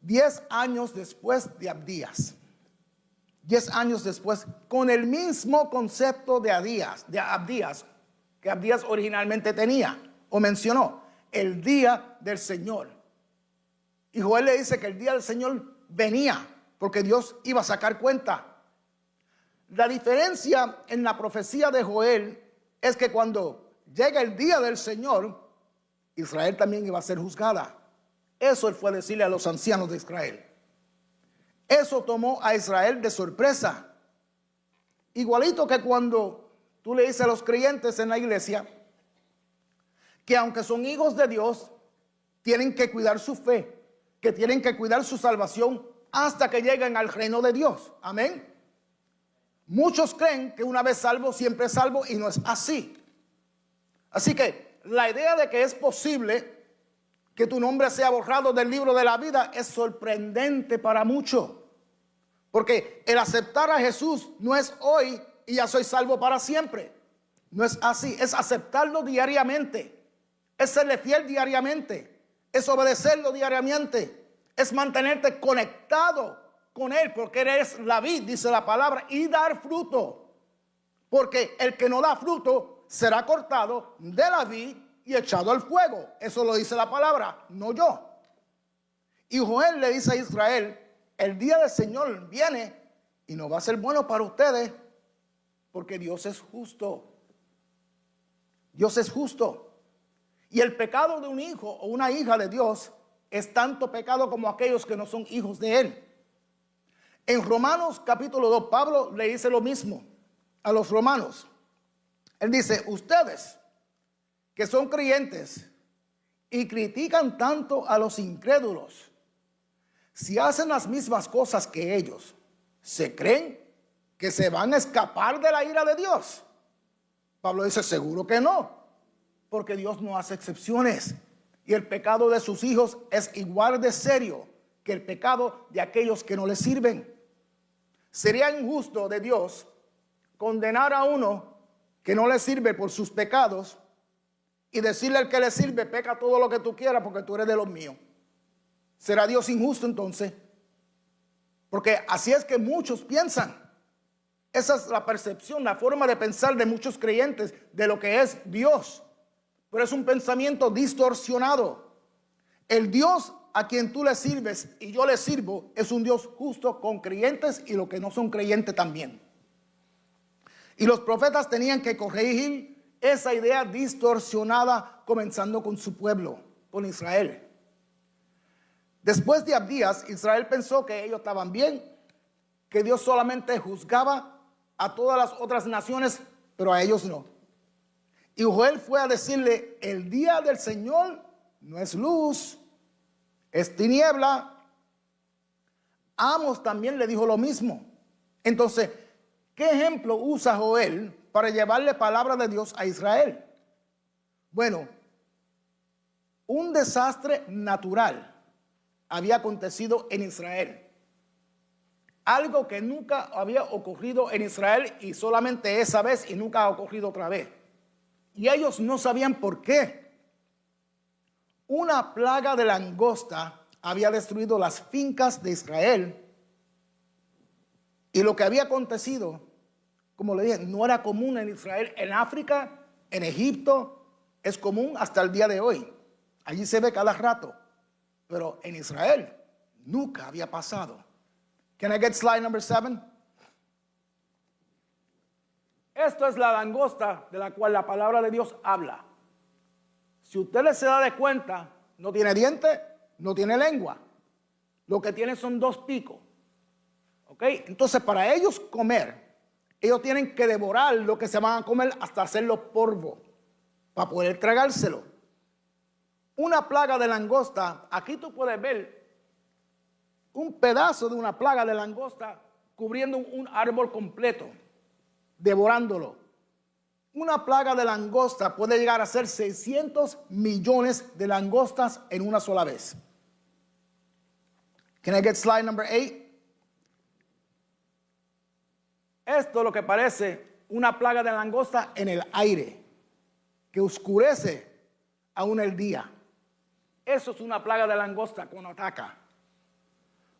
10 años después de Abdías. 10 años después, con el mismo concepto de Abdías, que Abdías originalmente tenía o mencionó, el día del Señor. Y Joel le dice que el día del Señor venía, porque Dios iba a sacar cuenta. La diferencia en la profecía de Joel es que cuando llega el día del Señor, Israel también iba a ser juzgada. Eso él fue a decirle a los ancianos de Israel. Eso tomó a Israel de sorpresa. Igualito que cuando tú le dices a los creyentes en la iglesia que aunque son hijos de Dios, tienen que cuidar su fe, que tienen que cuidar su salvación hasta que lleguen al reino de Dios. Amén. Muchos creen que una vez salvo, siempre es salvo, y no es así. Así que la idea de que es posible que tu nombre sea borrado del libro de la vida es sorprendente para muchos. Porque el aceptar a Jesús no es hoy y ya soy salvo para siempre. No es así, es aceptarlo diariamente. Es serle fiel diariamente. Es obedecerlo diariamente. Es mantenerte conectado con Él, porque eres la vid, dice la palabra, y dar fruto. Porque el que no da fruto será cortado de la vid y echado al fuego. Eso lo dice la palabra, no yo. Y Joel le dice a Israel, el día del Señor viene y no va a ser bueno para ustedes, porque Dios es justo. Dios es justo. Y el pecado de un hijo o una hija de Dios es tanto pecado como aquellos que no son hijos de Él. En Romanos capítulo 2, Pablo le dice lo mismo a los romanos. Él dice, ustedes que son creyentes y critican tanto a los incrédulos, si hacen las mismas cosas que ellos, ¿se creen que se van a escapar de la ira de Dios? Pablo dice, seguro que no, porque Dios no hace excepciones. Y el pecado de sus hijos es igual de serio que el pecado de aquellos que no le sirven. Sería injusto de Dios condenar a uno que no le sirve por sus pecados y decirle al que le sirve, peca todo lo que tú quieras porque tú eres de los míos. ¿Será Dios injusto entonces? Porque así es que muchos piensan. Esa es la percepción, la forma de pensar de muchos creyentes de lo que es Dios. Pero es un pensamiento distorsionado. El Dios a quien tú le sirves y yo le sirvo es un Dios justo con creyentes y los que no son creyentes también. Y los profetas tenían que corregir esa idea distorsionada, comenzando con su pueblo, con Israel. Después de Abdías, Israel pensó que ellos estaban bien, que Dios solamente juzgaba a todas las otras naciones, pero a ellos no. Y Joel fue a decirle, el día del Señor no es luz, es tiniebla. Amos también le dijo lo mismo. Entonces, ¿qué ejemplo usa Joel para llevarle palabra de Dios a Israel? Bueno, un desastre natural había acontecido en Israel. Algo que nunca había ocurrido en Israel y solamente esa vez y nunca ha ocurrido otra vez. Y ellos no sabían por qué. Una plaga de langosta había destruido las fincas de Israel. Y lo que había acontecido, como le dije, no era común en Israel. En África, en Egipto, es común hasta el día de hoy. Allí se ve cada rato. Pero en Israel nunca había pasado. Can I get slide number 7? Esto es la langosta de la cual la palabra de Dios habla. Si usted se da de cuenta, no tiene dientes, no tiene lengua. Lo que tiene son 2 picos. ¿Ok? Entonces, para ellos comer, ellos tienen que devorar lo que se van a comer hasta hacerlo polvo, para poder tragárselo. Una plaga de langosta, aquí tú puedes ver un pedazo de una plaga de langosta cubriendo un árbol completo, devorándolo. Una plaga de langosta puede llegar a ser 600 millones de langostas en una sola vez. Can I get slide number 8? Esto es lo que parece una plaga de langosta en el aire, que oscurece aún el día. Eso es una plaga de langosta cuando ataca.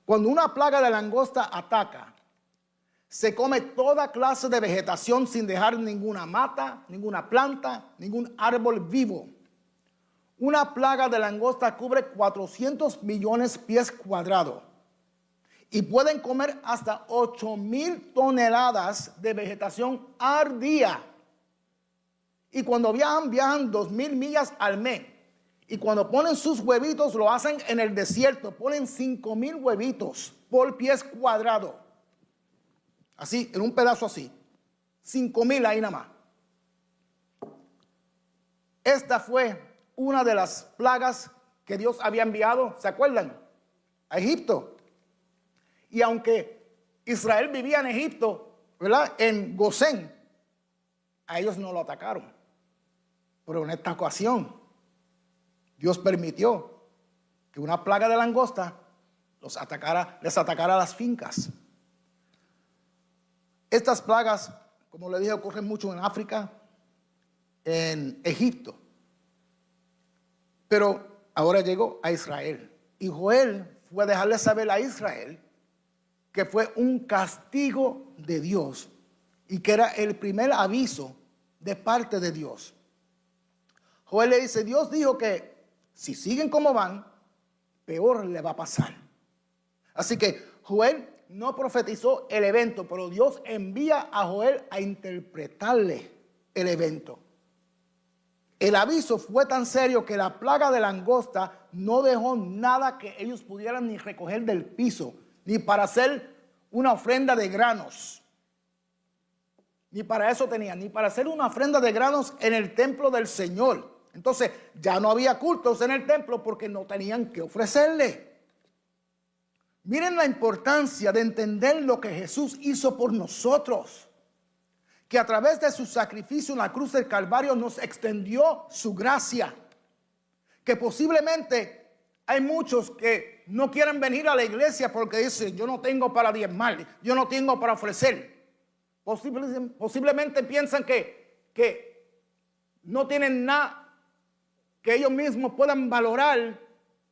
Cuando una plaga de langosta ataca, se come toda clase de vegetación sin dejar ninguna mata, ninguna planta, ningún árbol vivo. Una plaga de langosta cubre 400 millones de pies cuadrados y pueden comer hasta 8,000 toneladas de vegetación al día. Y cuando viajan 2,000 millas al mes. Y cuando ponen sus huevitos, lo hacen en el desierto. Ponen 5,000 huevitos por pies cuadrados. Así, en un pedazo así. 5,000 ahí nada más. Esta fue una de las plagas que Dios había enviado, ¿se acuerdan? A Egipto. Y aunque Israel vivía en Egipto, ¿verdad? En Gosén, a ellos no lo atacaron. Pero en esta ocasión, Dios permitió que una plaga de langosta les atacara las fincas. Estas plagas, como le dije, ocurren mucho en África, en Egipto. Pero ahora llegó a Israel. Y Joel fue a dejarle saber a Israel que fue un castigo de Dios y que era el primer aviso de parte de Dios. Joel le dice, Dios dijo que si siguen como van, peor le va a pasar. Así que Joel no profetizó el evento, pero Dios envía a Joel a interpretarle el evento. El aviso fue tan serio que la plaga de langosta no dejó nada que ellos pudieran ni recoger del piso, ni para hacer una ofrenda de granos. Ni para eso tenían, ni para hacer una ofrenda de granos en el templo del Señor. Entonces ya no había cultos en el templo porque no tenían que ofrecerle. Miren la importancia de entender lo que Jesús hizo por nosotros. que a través de su sacrificio en la cruz del Calvario nos extendió su gracia. Que posiblemente hay muchos que no quieren venir a la iglesia porque dicen, yo no tengo para diezmar, yo no tengo para ofrecer. Posiblemente piensan que no tienen nada que ellos mismos puedan valorar,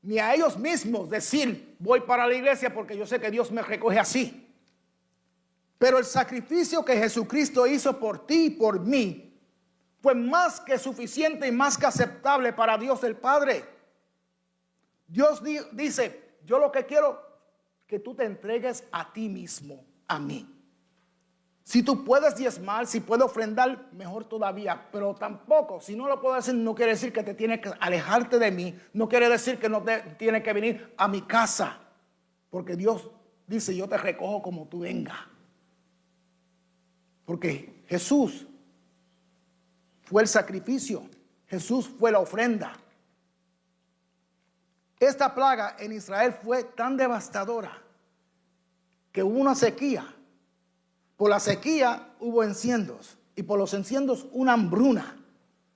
ni a ellos mismos decir, voy para la iglesia porque yo sé que Dios me recoge así. Pero el sacrificio que Jesucristo hizo por ti y por mí fue más que suficiente y más que aceptable para Dios el Padre. Dios dice, yo lo que quiero que tú te entregues a ti mismo, a mí. Si tú puedes diezmar, si puedes ofrendar, mejor todavía. Pero tampoco, si no lo puedes hacer, no quiere decir que te tienes que alejarte de mí. No quiere decir que no te tienes que venir a mi casa. Porque Dios dice, yo te recojo como tú vengas. Porque Jesús fue el sacrificio. Jesús fue la ofrenda. Esta plaga en Israel fue tan devastadora que hubo una sequía. Por la sequía hubo enciendos y por los enciendos una hambruna.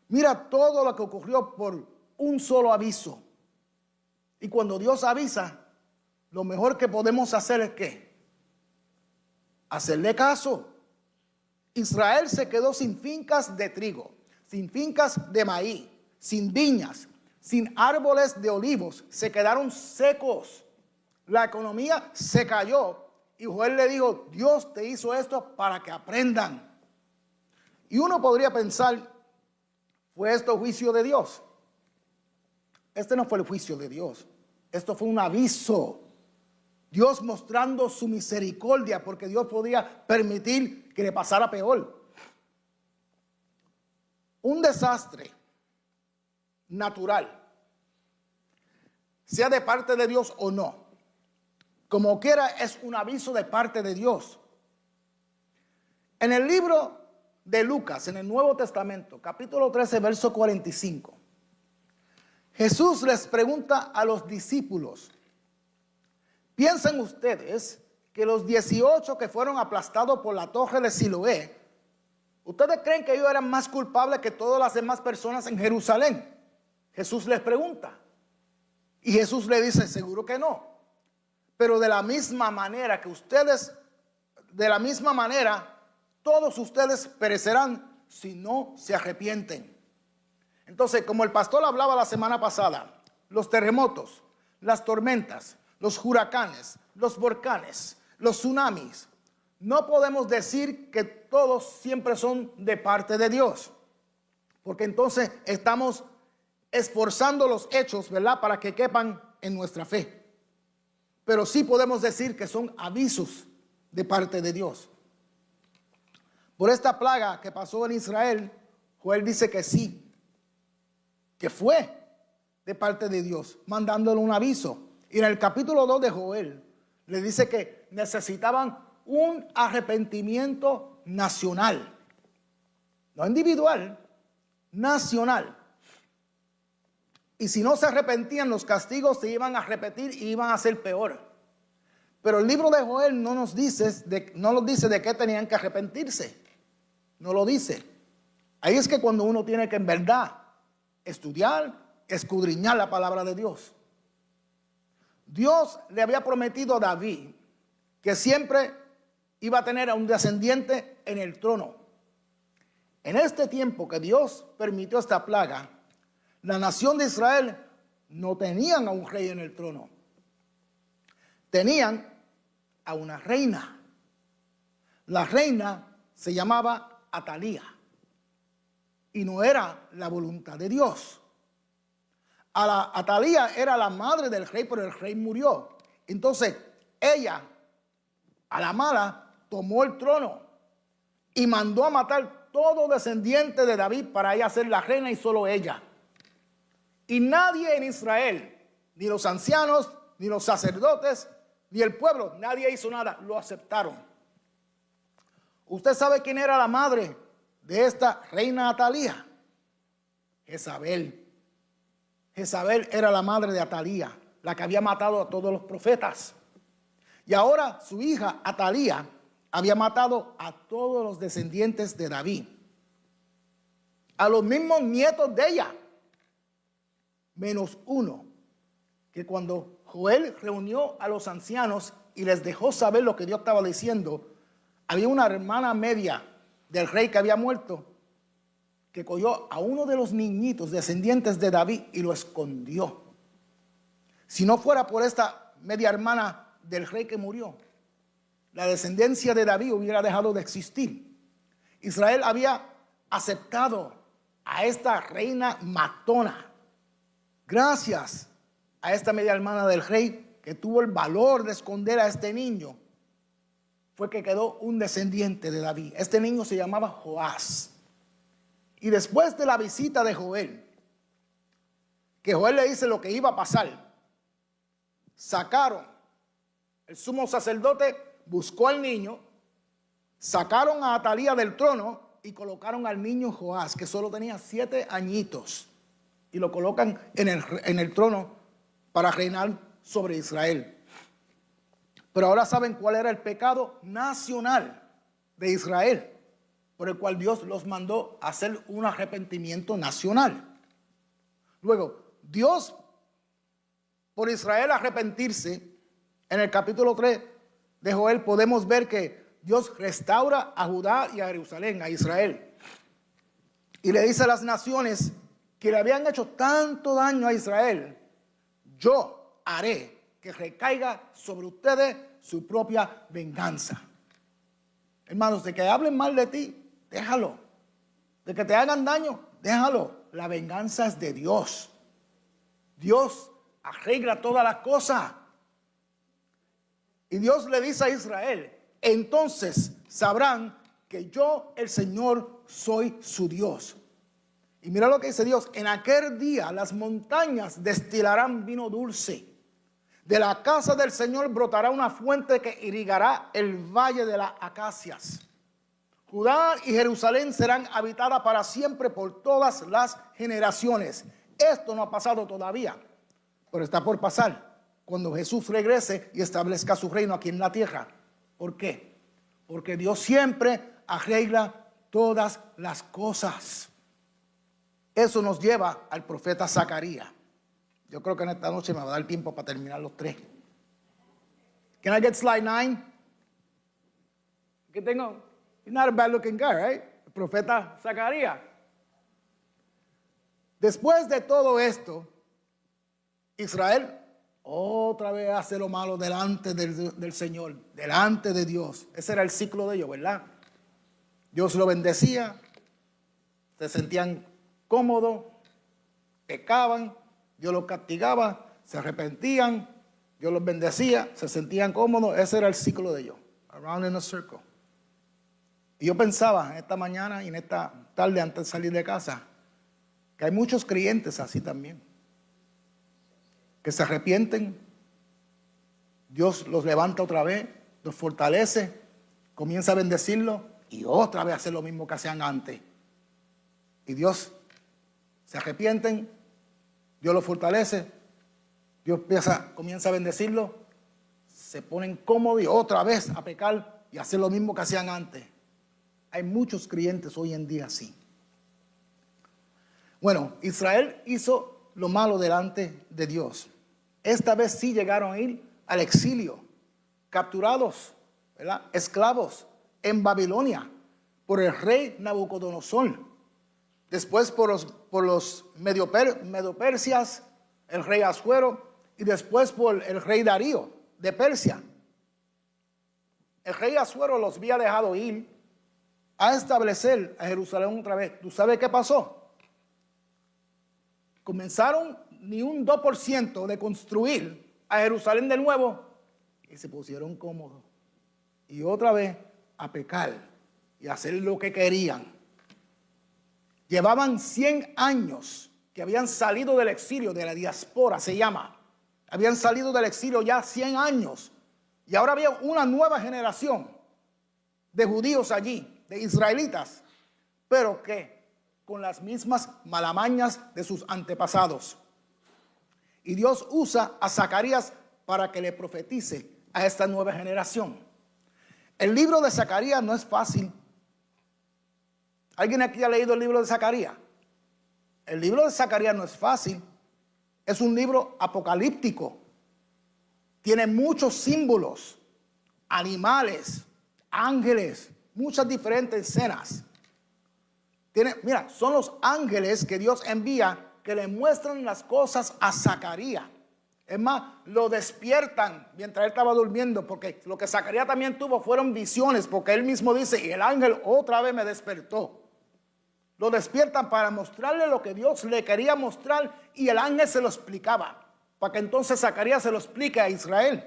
Mira todo lo que ocurrió por un solo aviso. Y cuando Dios avisa, lo mejor que podemos hacer es ¿qué? Hacerle caso. Israel se quedó sin fincas de trigo, sin fincas de maíz, sin viñas, sin árboles de olivos. Se quedaron secos. La economía se cayó. Y Joel le dijo, Dios te hizo esto para que aprendan. Y uno podría pensar, ¿fue esto juicio de Dios? Este no fue el juicio de Dios. Esto fue un aviso. Dios mostrando su misericordia, porque Dios podía permitir que le pasara peor. Un desastre natural, sea de parte de Dios o no, como quiera, es un aviso de parte de Dios. En el libro de Lucas, en el Nuevo Testamento, capítulo 13, verso 45, Jesús les pregunta a los discípulos, ¿piensan ustedes que los 18 que fueron aplastados por la torre de Siloé, ustedes creen que ellos eran más culpables que todas las demás personas en Jerusalén? Jesús les pregunta. Y Jesús le dice, seguro que no. Pero de la misma manera que ustedes, de la misma manera, todos ustedes perecerán si no se arrepienten. Entonces, como el pastor hablaba la semana pasada, los terremotos, las tormentas, los huracanes, los volcanes, los tsunamis, no podemos decir que todos siempre son de parte de Dios, porque entonces estamos esforzando los hechos, ¿verdad?, para que quepan en nuestra fe. Pero sí podemos decir que son avisos de parte de Dios. Por esta plaga que pasó en Israel, Joel dice que sí, que fue de parte de Dios, mandándole un aviso. Y en el capítulo 2 de Joel, le dice que necesitaban un arrepentimiento nacional. No individual, nacional. Y si no se arrepentían, los castigos se iban a repetir y iban a ser peor. Pero el libro de Joel no nos dice de qué tenían que arrepentirse. No lo dice. Ahí es que cuando uno tiene que en verdad estudiar, escudriñar la palabra de Dios. Dios le había prometido a David que siempre iba a tener a un descendiente en el trono. En este tiempo que Dios permitió esta plaga, la nación de Israel no tenían a un rey en el trono. Tenían a una reina. La reina se llamaba Atalía. Y no era la voluntad de Dios. Atalía era la madre del rey, pero el rey murió. Entonces ella, a la mala, tomó el trono y mandó a matar todo descendiente de David para ella ser la reina y solo ella. Y nadie en Israel, ni los ancianos, ni los sacerdotes, ni el pueblo, nadie hizo nada, lo aceptaron. ¿Usted sabe quién era la madre de esta reina Atalía? Jezabel. Jezabel era la madre de Atalía, la que había matado a todos los profetas. Y ahora su hija Atalía había matado a todos los descendientes de David, a los mismos nietos de ella, menos uno, que cuando Joel reunió a los ancianos y les dejó saber lo que Dios estaba diciendo, había una hermana media del rey que había muerto, que cogió a uno de los niñitos descendientes de David y lo escondió. Si no fuera por esta media hermana del rey que murió, la descendencia de David hubiera dejado de existir. Israel había aceptado a esta reina matona gracias a esta media hermana del rey que tuvo el valor de esconder a este niño. Fue que quedó un descendiente de David. Este niño se llamaba Joás. Y después de la visita de Joel, que Joel le dice lo que iba a pasar, sacaron, el sumo sacerdote buscó al niño, sacaron a Atalía del trono y colocaron al niño Joás, que solo tenía 7 añitos, y lo colocan en el trono para reinar sobre Israel. Pero ahora saben cuál era el pecado nacional de Israel, por el cual Dios los mandó a hacer un arrepentimiento nacional. Luego, Dios, por Israel arrepentirse, en el capítulo 3 de Joel podemos ver que Dios restaura a Judá y a Jerusalén, a Israel. Y le dice a las naciones que le habían hecho tanto daño a Israel: yo haré que recaiga sobre ustedes su propia venganza. Hermanos, de que hablen mal de ti, déjalo. De que te hagan daño, déjalo. La venganza es de Dios. Dios arregla todas las cosas. Y Dios le dice a Israel: entonces sabrán que yo, el Señor, soy su Dios. Y mira lo que dice Dios: en aquel día las montañas destilarán vino dulce. De la casa del Señor brotará una fuente que irrigará el valle de las acacias. Judá y Jerusalén serán habitadas para siempre por todas las generaciones. Esto no ha pasado todavía, pero está por pasar cuando Jesús regrese y establezca su reino aquí en la tierra. ¿Por qué? Porque Dios siempre arregla todas las cosas. Eso nos lleva al profeta Zacarías. Yo creo que en esta noche me va a dar tiempo para terminar los 3. Can I get slide 9? ¿Qué tengo? He's not a bad looking guy, right? El profeta Zacarías. Después de todo esto, Israel otra vez hace lo malo delante del Señor, delante de Dios. Ese era el ciclo de ellos, ¿verdad? Dios lo bendecía, se sentían cómodos, pecaban, Dios los castigaba, se arrepentían, Dios los bendecía, se sentían cómodos. Ese era el ciclo de ellos, around in a circle. Y yo pensaba en esta mañana y en esta tarde antes de salir de casa que hay muchos creyentes así también, que se arrepienten, Dios los levanta otra vez, los fortalece, comienza a bendecirlos y otra vez hace lo mismo que hacían antes. Y Dios se arrepienten, Dios los fortalece, Dios comienza a bendecirlos, se ponen cómodos y otra vez a pecar y hacer lo mismo que hacían antes. Hay muchos creyentes hoy en día así. Bueno, Israel hizo lo malo delante de Dios. Esta vez sí llegaron a ir al exilio, capturados, ¿verdad?, esclavos en Babilonia por el rey Nabucodonosor. Después por los medopersias, el rey Asuero, y después por el rey Darío de Persia. El rey Asuero los había dejado ir a establecer a Jerusalén otra vez. ¿Tú sabes qué pasó? Comenzaron ni un 2% de construir a Jerusalén de nuevo y se pusieron cómodos. Y otra vez a pecar y a hacer lo que querían. Llevaban 100 años que habían salido del exilio, de la diáspora se llama. Habían salido del exilio ya 100 años. Y ahora había una nueva generación de judíos allí, de israelitas, pero que con las mismas malamañas de sus antepasados. Y Dios usa a Zacarías para que le profetice a esta nueva generación. El libro de Zacarías no es fácil. ¿Alguien aquí ha leído el libro de Zacarías? El libro de Zacarías no es fácil. Es un libro apocalíptico. Tiene muchos símbolos, animales, ángeles, muchas diferentes escenas. Mira, son los ángeles que Dios envía que le muestran las cosas a Zacarías. Es más, lo despiertan mientras él estaba durmiendo, porque lo que Zacarías también tuvo fueron visiones, porque él mismo dice, y el ángel otra vez me despertó. Lo despiertan para mostrarle lo que Dios le quería mostrar, y el ángel se lo explicaba, para que entonces Zacarías se lo explique a Israel.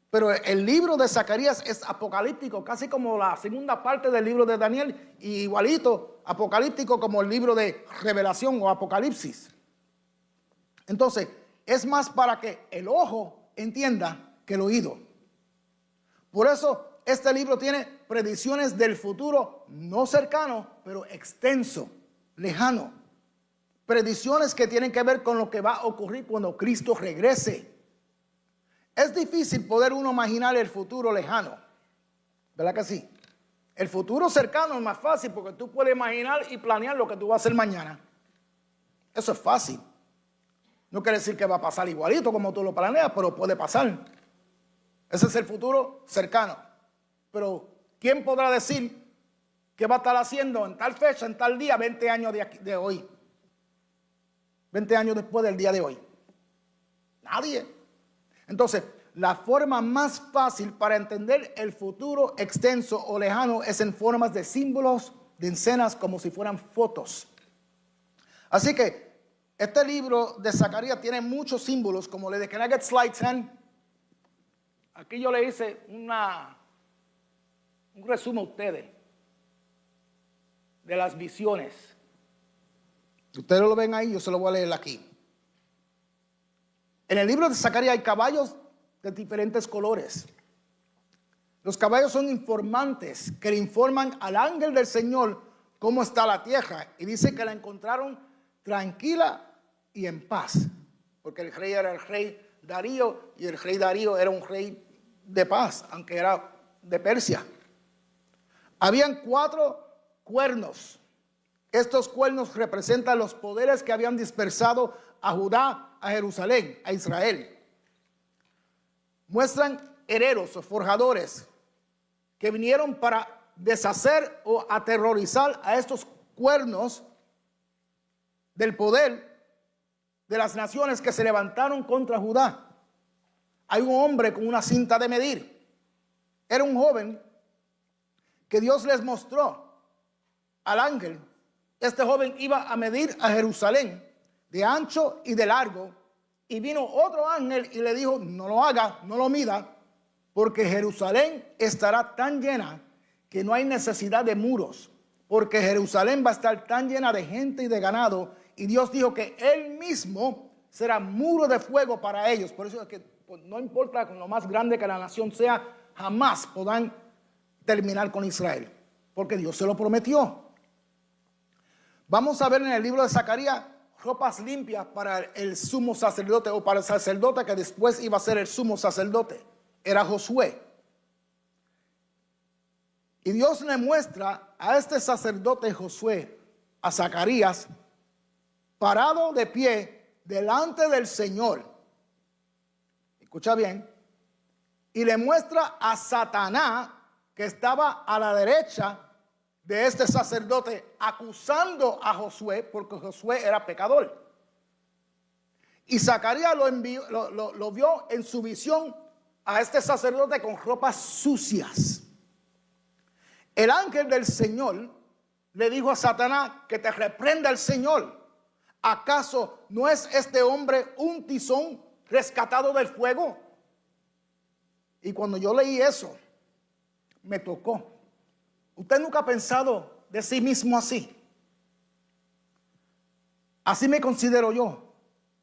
Pero el libro de Zacarías es apocalíptico, casi como la segunda parte del libro de Daniel, y igualito apocalíptico como el libro de Revelación o Apocalipsis. Entonces, es más para que el ojo entienda que el oído. Por eso, este libro tiene predicciones del futuro, no cercano, pero extenso, lejano. Predicciones que tienen que ver con lo que va a ocurrir cuando Cristo regrese. Es difícil poder uno imaginar el futuro lejano, ¿verdad que sí? El futuro cercano es más fácil porque tú puedes imaginar y planear lo que tú vas a hacer mañana. Eso es fácil. No quiere decir que va a pasar igualito como tú lo planeas, pero puede pasar. Ese es el futuro cercano. Pero ¿quién podrá decir qué va a estar haciendo en tal fecha, en tal día, 20 años de hoy? 20 años después del día de hoy. Nadie. Entonces, la forma más fácil para entender el futuro extenso o lejano es en formas de símbolos, de escenas, como si fueran fotos. Así que este libro de Zacarías tiene muchos símbolos, como le dije. Can I get slide 10? Aquí yo le hice un resumen a ustedes de las visiones. Ustedes lo ven ahí, yo se lo voy a leer aquí. En el libro de Zacarías hay caballos de diferentes colores. Los caballos son informantes que le informan al ángel del Señor cómo está la tierra. Y dice que la encontraron tranquila y en paz. Porque el rey era el rey Darío, y el rey Darío era un rey de paz, aunque era de Persia. Habían 4 cuernos. Estos cuernos representan los poderes que habían dispersado a Judá, a Jerusalén, a Israel. Muestran herreros o forjadores que vinieron para deshacer o aterrorizar a estos cuernos del poder de las naciones que se levantaron contra Judá. Hay un hombre con una cinta de medir. Era un joven que Dios les mostró al ángel. Este joven iba a medir a Jerusalén de ancho y de largo, y vino otro ángel y le dijo, no lo haga, no lo mida, porque Jerusalén estará tan llena que no hay necesidad de muros, porque Jerusalén va a estar tan llena de gente y de ganado, y Dios dijo que Él mismo será muro de fuego para ellos. Por eso es que no importa con lo más grande que la nación sea, jamás podrán terminar con Israel, porque Dios se lo prometió. Vamos a ver en el libro de Zacarías ropas limpias para el sumo sacerdote, o para el sacerdote que después iba a ser el sumo sacerdote. Era Josué. Y Dios le muestra a este sacerdote Josué, a Zacarías, parado de pie delante del Señor. Escucha bien. Y le muestra a Satanás, que estaba a la derecha de este sacerdote, acusando a Josué, porque Josué era pecador. Y Zacarías lo vio en su visión a este sacerdote con ropas sucias. El ángel del Señor le dijo a Satanás, que te reprenda el Señor. ¿Acaso no es este hombre un tizón rescatado del fuego? Y cuando yo leí eso, me tocó. ¿Usted nunca ha pensado de sí mismo así? Así me considero yo,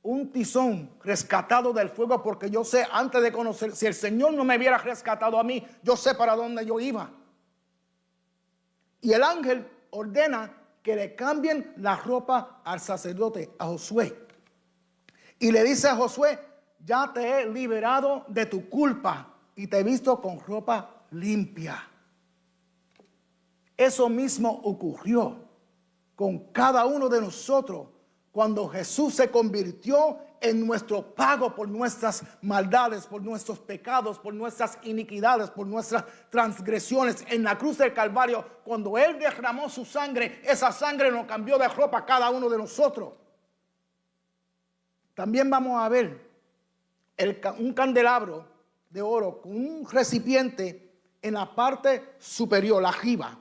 un tizón rescatado del fuego, porque yo sé, antes de conocer, si el Señor no me hubiera rescatado a mí, yo sé para dónde yo iba. Y el ángel ordena que le cambien la ropa al sacerdote, a Josué. Y le dice a Josué, ya te he liberado de tu culpa, y te he visto con ropa limpia. Eso mismo ocurrió con cada uno de nosotros cuando Jesús se convirtió en nuestro pago por nuestras maldades, por nuestros pecados, por nuestras iniquidades, por nuestras transgresiones. En la cruz del Calvario, cuando Él derramó su sangre, esa sangre nos cambió de ropa a cada uno de nosotros. También vamos a ver un candelabro de oro con un recipiente en la parte superior, arriba.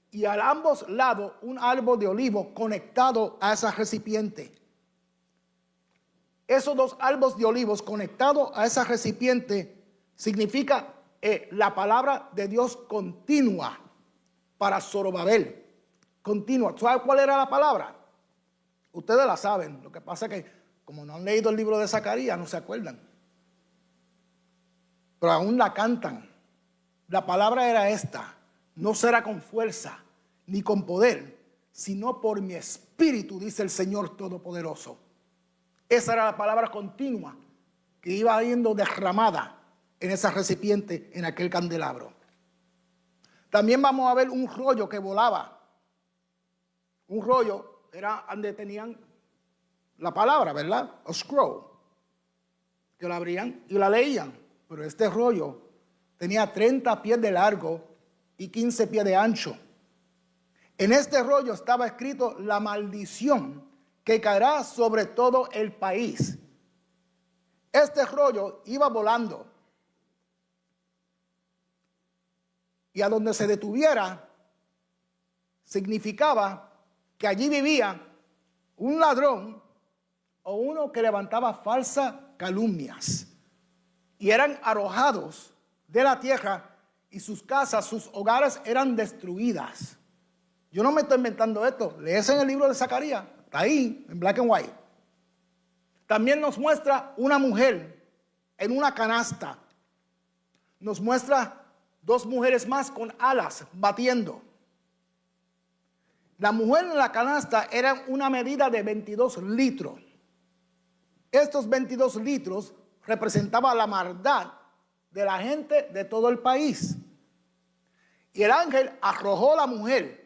Y a ambos lados un árbol de olivo conectado a ese recipiente. Esos dos árboles de olivos conectados a ese recipiente significa la palabra de Dios continua para Zorobabel. Continua. ¿Sabe cuál era la palabra? Ustedes la saben. Lo que pasa es que como no han leído el libro de Zacarías, no se acuerdan. Pero aún la cantan. La palabra era esta: no será con fuerza ni con poder, sino por mi espíritu, dice el Señor Todopoderoso. Esa era la palabra continua que iba yendo derramada en ese recipiente, en aquel candelabro. También vamos a ver un rollo que volaba. Un rollo era donde tenían la palabra, ¿verdad? A scroll. Que la abrían y la leían. Pero este rollo tenía 30 pies de largo y 15 pies de ancho. En este rollo estaba escrito la maldición que caerá sobre todo el país. Este rollo iba volando. Y a donde se detuviera, significaba que allí vivía un ladrón o uno que levantaba falsas calumnias. Y eran arrojados de la tierra y sus casas, sus hogares eran destruidas. Yo no me estoy inventando esto. Lees en el libro de Zacarías. Está ahí, en black and white. También nos muestra una mujer en una canasta. Nos muestra dos mujeres más con alas batiendo. La mujer en la canasta era una medida de 22 litros. Estos 22 litros representaban la maldad de la gente de todo el país. Y el ángel arrojó a la mujer.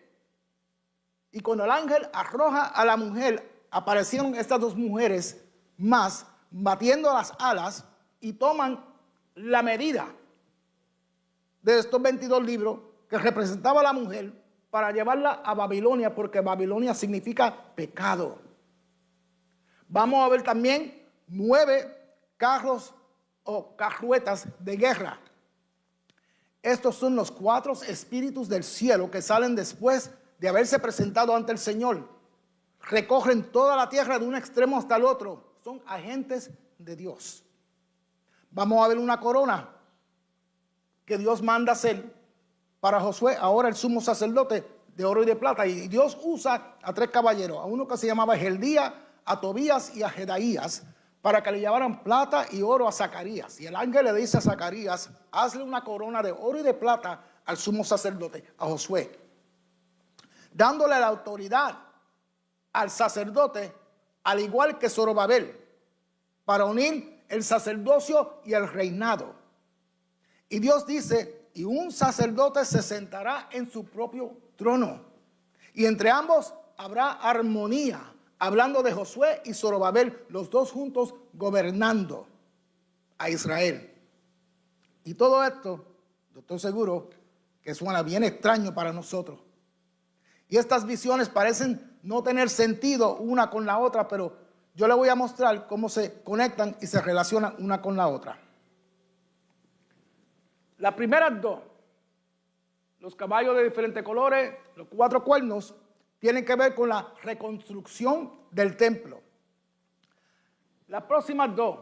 Y cuando el ángel arroja a la mujer, aparecieron estas dos mujeres más batiendo las alas y toman la medida de estos 22 libros que representaba a la mujer para llevarla a Babilonia, porque Babilonia significa pecado. Vamos a ver también 9 carros o carruetas de guerra. Estos son los 4 espíritus del cielo que salen después de haberse presentado ante el Señor. Recorren toda la tierra de un extremo hasta el otro. Son agentes de Dios. Vamos a ver una corona que Dios manda hacer para Josué, ahora el sumo sacerdote, de oro y de plata. Y Dios usa a 3 caballeros, a uno que se llamaba Geldía, a Tobías y a Jedaías, para que le llevaran plata y oro a Zacarías. Y el ángel le dice a Zacarías: hazle una corona de oro y de plata al sumo sacerdote, a Josué, dándole la autoridad al sacerdote, al igual que Zorobabel, para unir el sacerdocio y el reinado. Y Dios dice: y un sacerdote se sentará en su propio trono, y entre ambos habrá armonía, hablando de Josué y Zorobabel, los dos juntos gobernando a Israel. Y todo esto, yo estoy seguro que suena bien extraño para nosotros. Y estas visiones parecen no tener sentido una con la otra, pero yo le voy a mostrar cómo se conectan y se relacionan una con la otra. Las primeras dos, los caballos de diferentes colores, los 4 cuernos, tienen que ver con la reconstrucción del templo. Las próximas dos,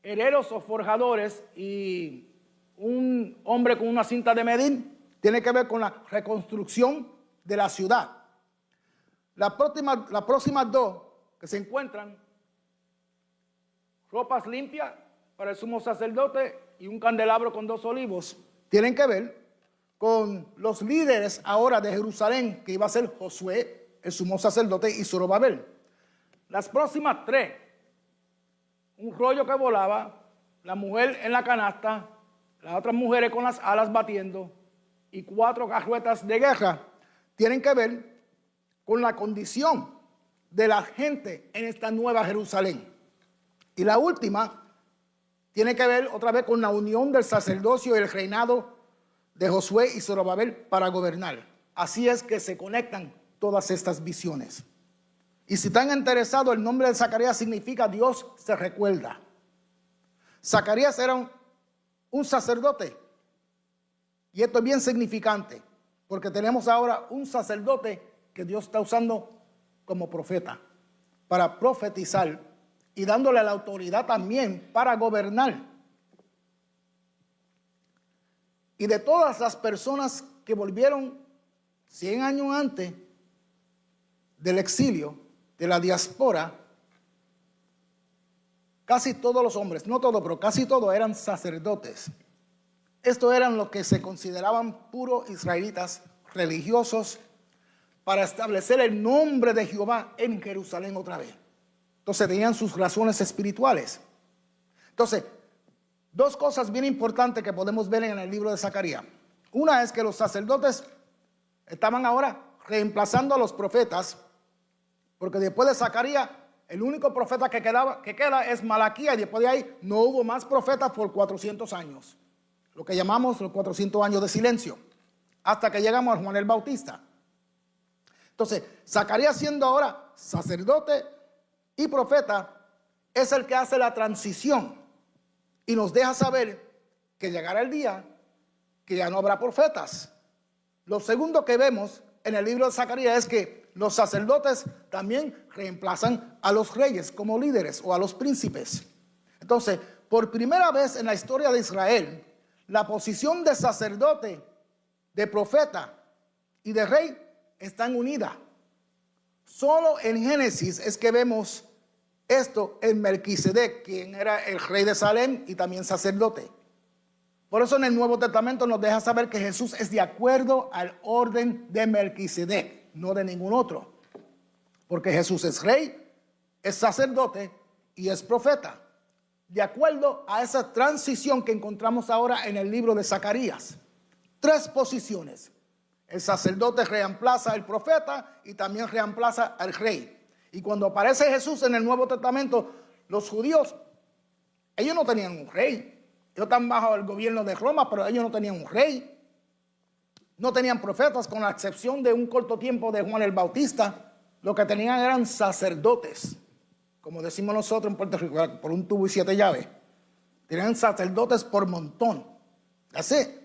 herreros o forjadores y un hombre con una cinta de medir, tienen que ver con la reconstrucción de la ciudad. Las próximas dos que se encuentran, ropas limpias para el sumo sacerdote y un candelabro con 2 olivos, tienen que ver con los líderes ahora de Jerusalén, que iba a ser Josué, el sumo sacerdote, y Zorobabel. Las próximas 3, un rollo que volaba, la mujer en la canasta las otras mujeres con las alas batiendo y 4 carruetas de guerra, tienen que ver con la condición de la gente en esta nueva Jerusalén. Y la última tiene que ver otra vez con la unión del sacerdocio y el reinado de Josué y Zorobabel para gobernar. Así es que se conectan todas estas visiones. Y si están interesados, el nombre de Zacarías significa Dios se recuerda. Zacarías era un sacerdote. Y esto es bien significante, porque tenemos ahora un sacerdote que Dios está usando como profeta para profetizar y dándole la autoridad también para gobernar. Y de todas las personas que volvieron 100 años antes del exilio, de la diáspora, casi todos los hombres, no todos, pero casi todos eran sacerdotes. Estos eran los que se consideraban puros israelitas religiosos para establecer el nombre de Jehová en Jerusalén otra vez. Entonces tenían sus razones espirituales. Entonces, 2 cosas bien importantes que podemos ver en el libro de Zacarías. Una es que los sacerdotes estaban ahora reemplazando a los profetas, porque después de Zacarías, el único profeta que queda es Malaquías, y después de ahí no hubo más profetas por 400 años. Lo que llamamos los 400 años de silencio, hasta que llegamos a Juan el Bautista. Entonces, Zacarías, siendo ahora sacerdote y profeta, es el que hace la transición y nos deja saber que llegará el día que ya no habrá profetas. Lo segundo que vemos en el libro de Zacarías es que los sacerdotes también reemplazan a los reyes como líderes o a los príncipes. Entonces, por primera vez en la historia de Israel, la posición de sacerdote, de profeta y de rey están unidas. Solo en Génesis es que vemos esto en Melquisedec, quien era el rey de Salem y también sacerdote. Por eso en el Nuevo Testamento nos deja saber que Jesús es de acuerdo al orden de Melquisedec, no de ningún otro. Porque Jesús es rey, es sacerdote y es profeta. De acuerdo a esa transición que encontramos ahora en el libro de Zacarías. 3 posiciones. El sacerdote reemplaza al profeta y también reemplaza al rey. Y cuando aparece Jesús en el Nuevo Testamento, los judíos, ellos no tenían un rey. Ellos están bajo el gobierno de Roma, pero ellos no tenían un rey. No tenían profetas, con la excepción de un corto tiempo de Juan el Bautista. Lo que tenían eran sacerdotes. Como decimos nosotros en Puerto Rico, por un tubo y 7 llaves. Tenían sacerdotes por montón. Así.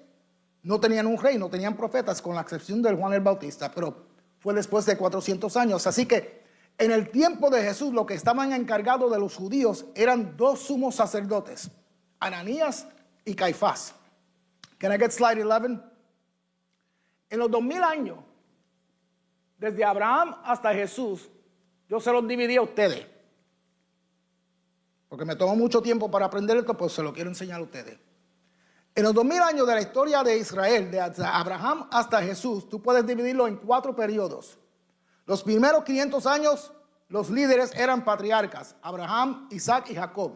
No tenían un rey, no tenían profetas, con la excepción de Juan el Bautista. Pero fue después de 400 años. Así que en el tiempo de Jesús, lo que estaban encargados de los judíos eran 2 sumos sacerdotes. Ananías y Caifás. Can I get slide 11? En los 2000 años, desde Abraham hasta Jesús, yo se los dividí a ustedes. Porque me tomó mucho tiempo para aprender esto, pues se lo quiero enseñar a ustedes. En los 2000 años de la historia de Israel, de Abraham hasta Jesús, tú puedes dividirlo en 4 periodos. Los primeros 500 años, los líderes eran patriarcas, Abraham, Isaac y Jacob.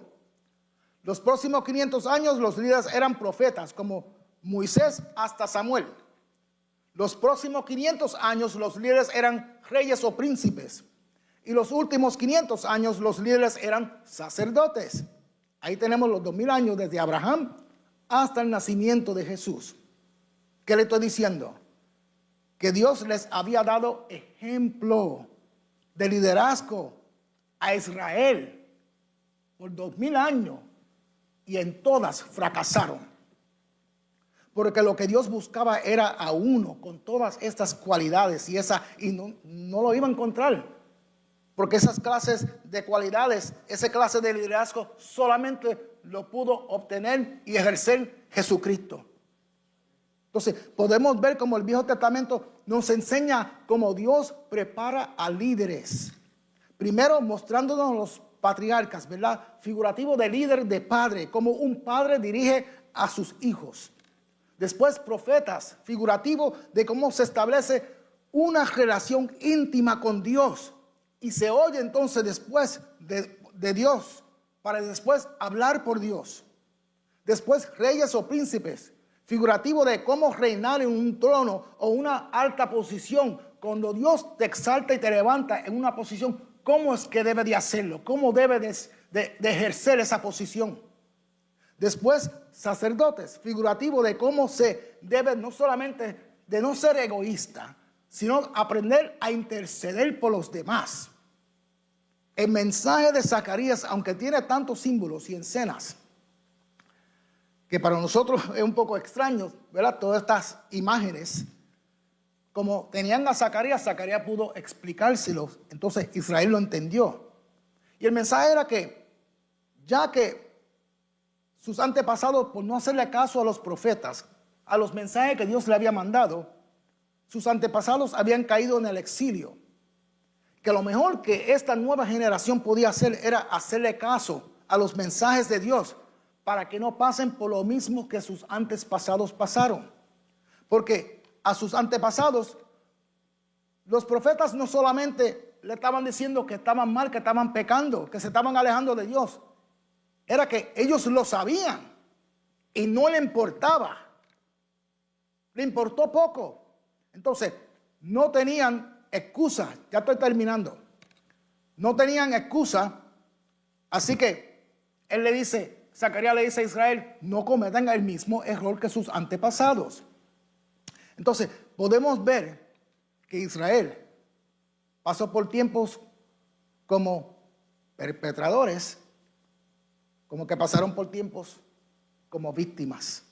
Los próximos 500 años, los líderes eran profetas, como Moisés hasta Samuel. Los próximos 500 años, los líderes eran reyes o príncipes. Y los últimos 500 años, los líderes eran sacerdotes. Ahí tenemos los 2000 años desde Abraham hasta el nacimiento de Jesús. ¿Qué le estoy diciendo? Que Dios les había dado ejemplo de liderazgo a Israel por 2000 años y en todas fracasaron. Porque lo que Dios buscaba era a uno con todas estas cualidades y no lo iba a encontrar. Porque esas clases de cualidades, esa clase de liderazgo solamente lo pudo obtener y ejercer Jesucristo. Entonces podemos ver cómo el Viejo Testamento nos enseña cómo Dios prepara a líderes. Primero mostrándonos los patriarcas, ¿verdad? Figurativo de líder, de padre, como un padre dirige a sus hijos. Después profetas, figurativo de cómo se establece una relación íntima con Dios. Y se oye entonces después de Dios, para después hablar por Dios. Después reyes o príncipes, figurativo de cómo reinar en un trono o una alta posición. Cuando Dios te exalta y te levanta en una posición, ¿cómo es que debe de hacerlo? ¿Cómo debe de ejercer esa posición? Después, sacerdotes, figurativo de cómo se debe no solamente de no ser egoísta, sino aprender a interceder por los demás. El mensaje de Zacarías, aunque tiene tantos símbolos y escenas, que para nosotros es un poco extraño, ¿verdad? Todas estas imágenes, como tenían a Zacarías, Zacarías pudo explicárselos, entonces Israel lo entendió. Y el mensaje era que, ya que sus antepasados, por no hacerle caso a los profetas, a los mensajes que Dios le había mandado, sus antepasados habían caído en el exilio, que lo mejor que esta nueva generación podía hacer era hacerle caso a los mensajes de Dios, para que no pasen por lo mismo que sus antepasados pasaron. Porque a sus antepasados, los profetas no solamente le estaban diciendo que estaban mal, que estaban pecando, que se estaban alejando de Dios. Era que ellos lo sabían y no le importaba. Le importó poco. Entonces, no tenían excusa. Ya estoy terminando. No tenían excusa. Así que él le dice, Zacarías le dice a Israel, no cometan el mismo error que sus antepasados. Entonces, podemos ver que Israel pasó por tiempos como perpetradores, como que pasaron por tiempos como víctimas.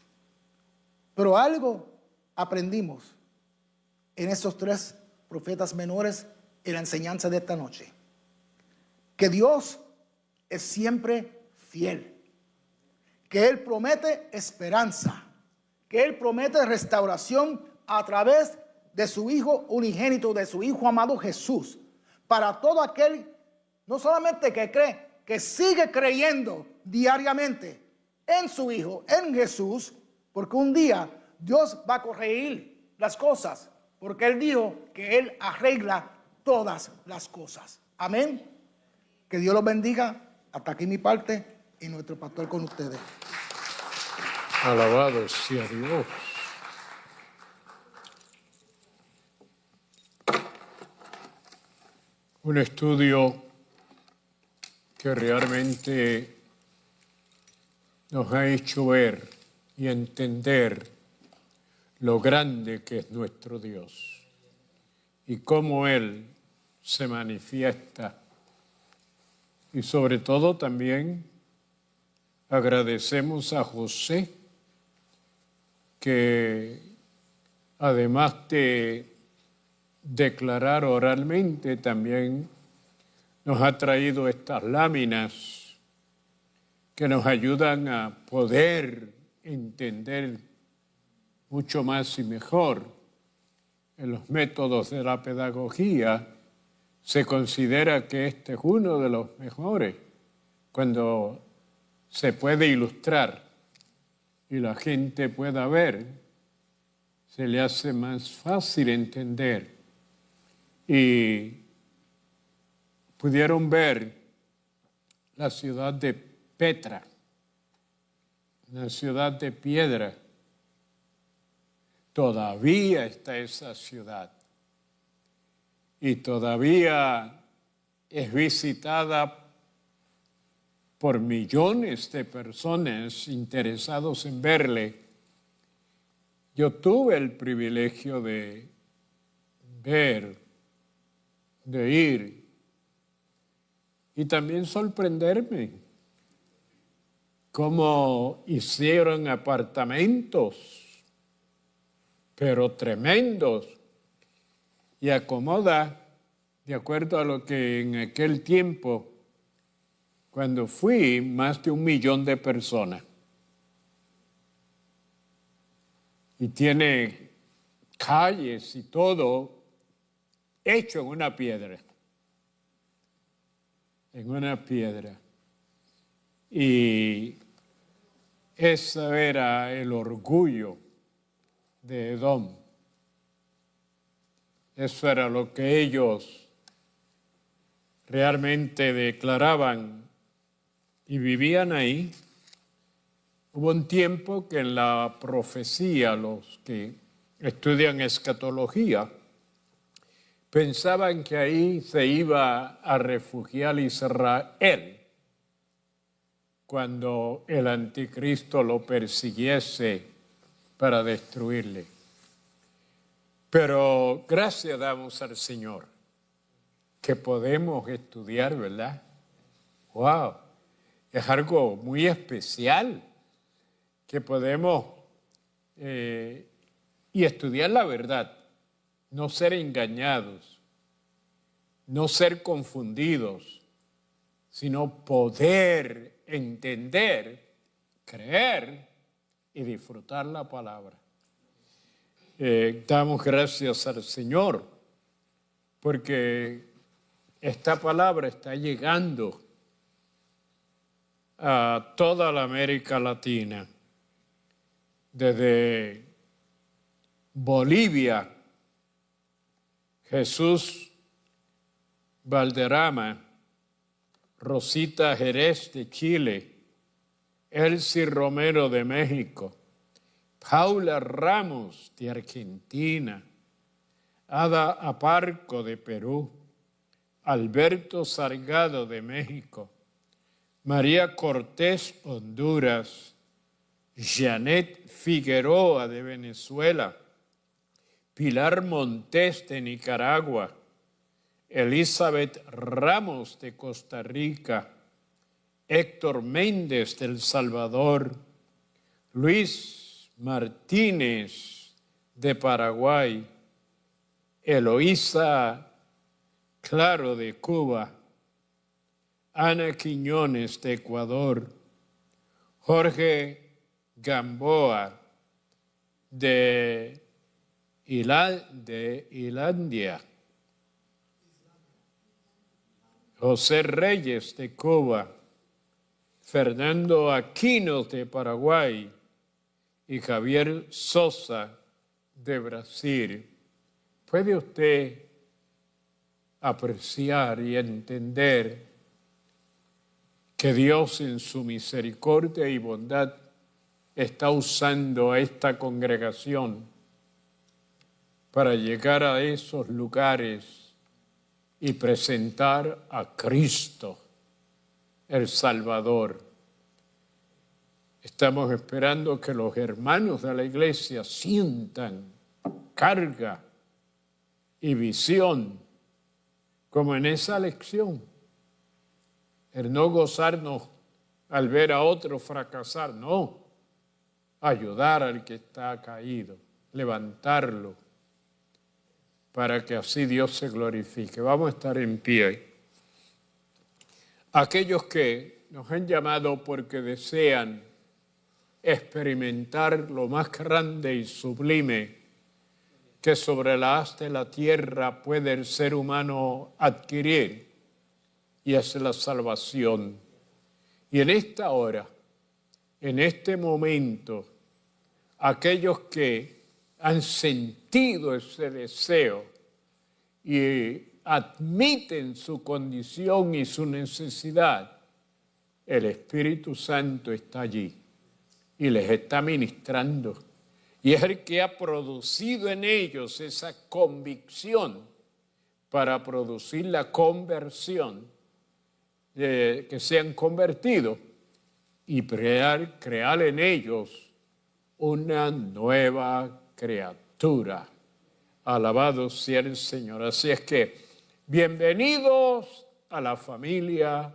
Pero algo aprendimos en estos 3 profetas menores en la enseñanza de esta noche. Que Dios es siempre fiel. Que Él promete esperanza, que Él promete restauración a través de su Hijo unigénito, de su Hijo amado Jesús, para todo aquel, no solamente que cree, que sigue creyendo diariamente en su Hijo, en Jesús, porque un día Dios va a corregir las cosas, porque Él dijo que Él arregla todas las cosas. Amén. Que Dios los bendiga. Hasta aquí mi parte. Y nuestro pastor con ustedes. Alabado sea Dios. Un estudio que realmente nos ha hecho ver y entender lo grande que es nuestro Dios y cómo Él se manifiesta. Y sobre todo también agradecemos a José, que además de declarar oralmente, también nos ha traído estas láminas que nos ayudan a poder entender mucho más y mejor en los métodos de la pedagogía. Se considera que este es uno de los mejores cuando se puede ilustrar y la gente pueda ver, se le hace más fácil entender. Y pudieron ver la ciudad de Petra, una ciudad de piedra. Todavía está esa ciudad y todavía es visitada por millones de personas interesados en verle. Yo tuve el privilegio de ver, de ir y también sorprenderme cómo hicieron apartamentos, pero tremendos, y acomoda de acuerdo a lo que en aquel tiempo, cuando fui, más de 1 millón de personas. Y tiene calles y todo hecho en una piedra. En una piedra. Y ese era el orgullo de Edom. Eso era lo que ellos realmente declaraban y vivían ahí. Hubo un tiempo que en la profecía, los que estudian escatología, pensaban que ahí se iba a refugiar Israel cuando el anticristo lo persiguiese para destruirle. Pero gracias damos al Señor que podemos estudiar, ¿verdad? ¡Wow! Es algo muy especial que podemos y estudiar la verdad, no ser engañados, no ser confundidos, sino poder entender, creer y disfrutar la palabra. Damos gracias al Señor porque esta palabra está llegando a toda la América Latina, desde Bolivia, Jesús Valderrama, Rosita Jerez de Chile, Elsie Romero de México, Paula Ramos de Argentina, Ada Aparco de Perú, Alberto Salgado de México, María Cortés, Honduras, Janet Figueroa de Venezuela, Pilar Montes de Nicaragua, Elizabeth Ramos de Costa Rica, Héctor Méndez de El Salvador, Luis Martínez de Paraguay, Eloísa Claro de Cuba, Ana Quiñones de Ecuador, Jorge Gamboa de Islandia, José Reyes de Cuba, Fernando Aquino de Paraguay y Javier Sosa de Brasil. ¿Puede usted apreciar y entender que Dios en su misericordia y bondad está usando a esta congregación para llegar a esos lugares y presentar a Cristo, el Salvador? Estamos esperando que los hermanos de la iglesia sientan carga y visión, como en esa lección. El no gozarnos al ver a otro fracasar, no. Ayudar al que está caído, levantarlo, para que así Dios se glorifique. Vamos a estar en pie. Aquellos que nos han llamado porque desean experimentar lo más grande y sublime que sobre la haz de la tierra puede el ser humano adquirir, y es la salvación. Y en esta hora, en este momento, aquellos que han sentido ese deseo y admiten su condición y su necesidad, el Espíritu Santo está allí y les está ministrando. Y es el que ha producido en ellos esa convicción para producir la conversión, que se han convertido y crear en ellos una nueva criatura. Alabado sea el Señor. Así es que, bienvenidos a la familia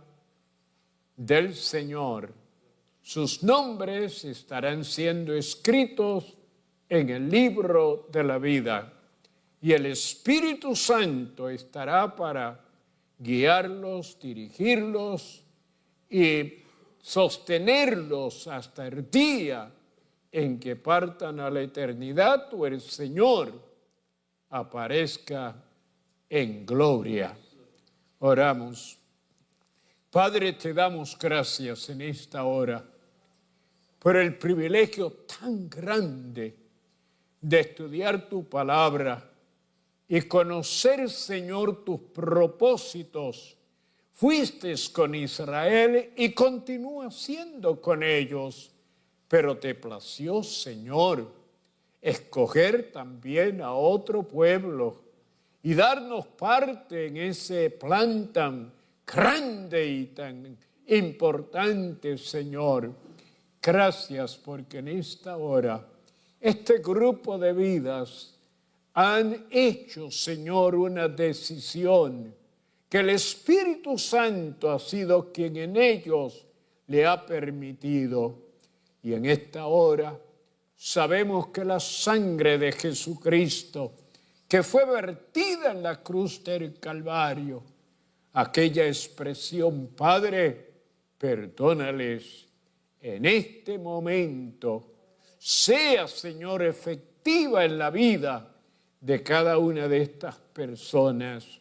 del Señor. Sus nombres estarán siendo escritos en el libro de la vida y el Espíritu Santo estará para guiarlos, dirigirlos y sostenerlos hasta el día en que partan a la eternidad o el Señor aparezca en gloria. Oramos. Padre, te damos gracias en esta hora por el privilegio tan grande de estudiar tu palabra y conocer, Señor, tus propósitos. Fuiste con Israel y continúas siendo con ellos pero te plació, Señor, escoger también a otro pueblo y darnos parte en ese plan tan grande y tan importante, Señor. Gracias porque en esta hora este grupo de vidas han hecho, Señor, una decisión que el Espíritu Santo ha sido quien en ellos le ha permitido. Y en esta hora sabemos que la sangre de Jesucristo, que fue vertida en la cruz del Calvario, aquella expresión, Padre, perdónales en este momento, sea, Señor, efectiva en la vida de cada una de estas personas.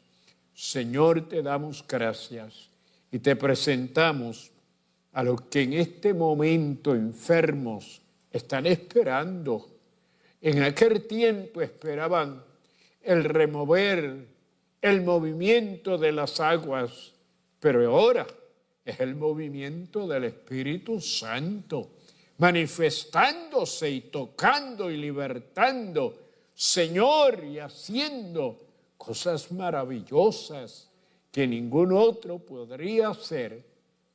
Señor, te damos gracias y te presentamos a los que en este momento enfermos están esperando. En aquel tiempo esperaban el remover el movimiento de las aguas, pero ahora es el movimiento del Espíritu Santo, manifestándose y tocando y libertando, Señor, y haciendo cosas maravillosas que ningún otro podría hacer,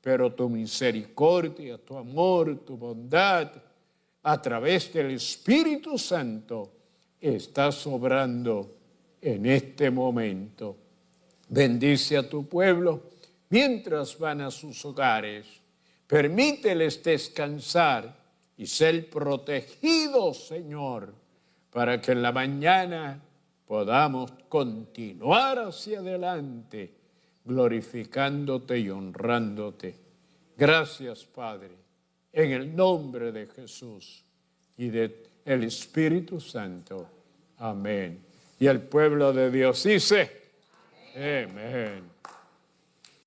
pero tu misericordia, tu amor, tu bondad, a través del Espíritu Santo, está sobrando en este momento. Bendice a tu pueblo mientras van a sus hogares. Permíteles descansar y ser protegidos, Señor, para que en la mañana podamos continuar hacia adelante, glorificándote y honrándote. Gracias, Padre, en el nombre de Jesús y del Espíritu Santo. Amén. Y el pueblo de Dios dice, amén.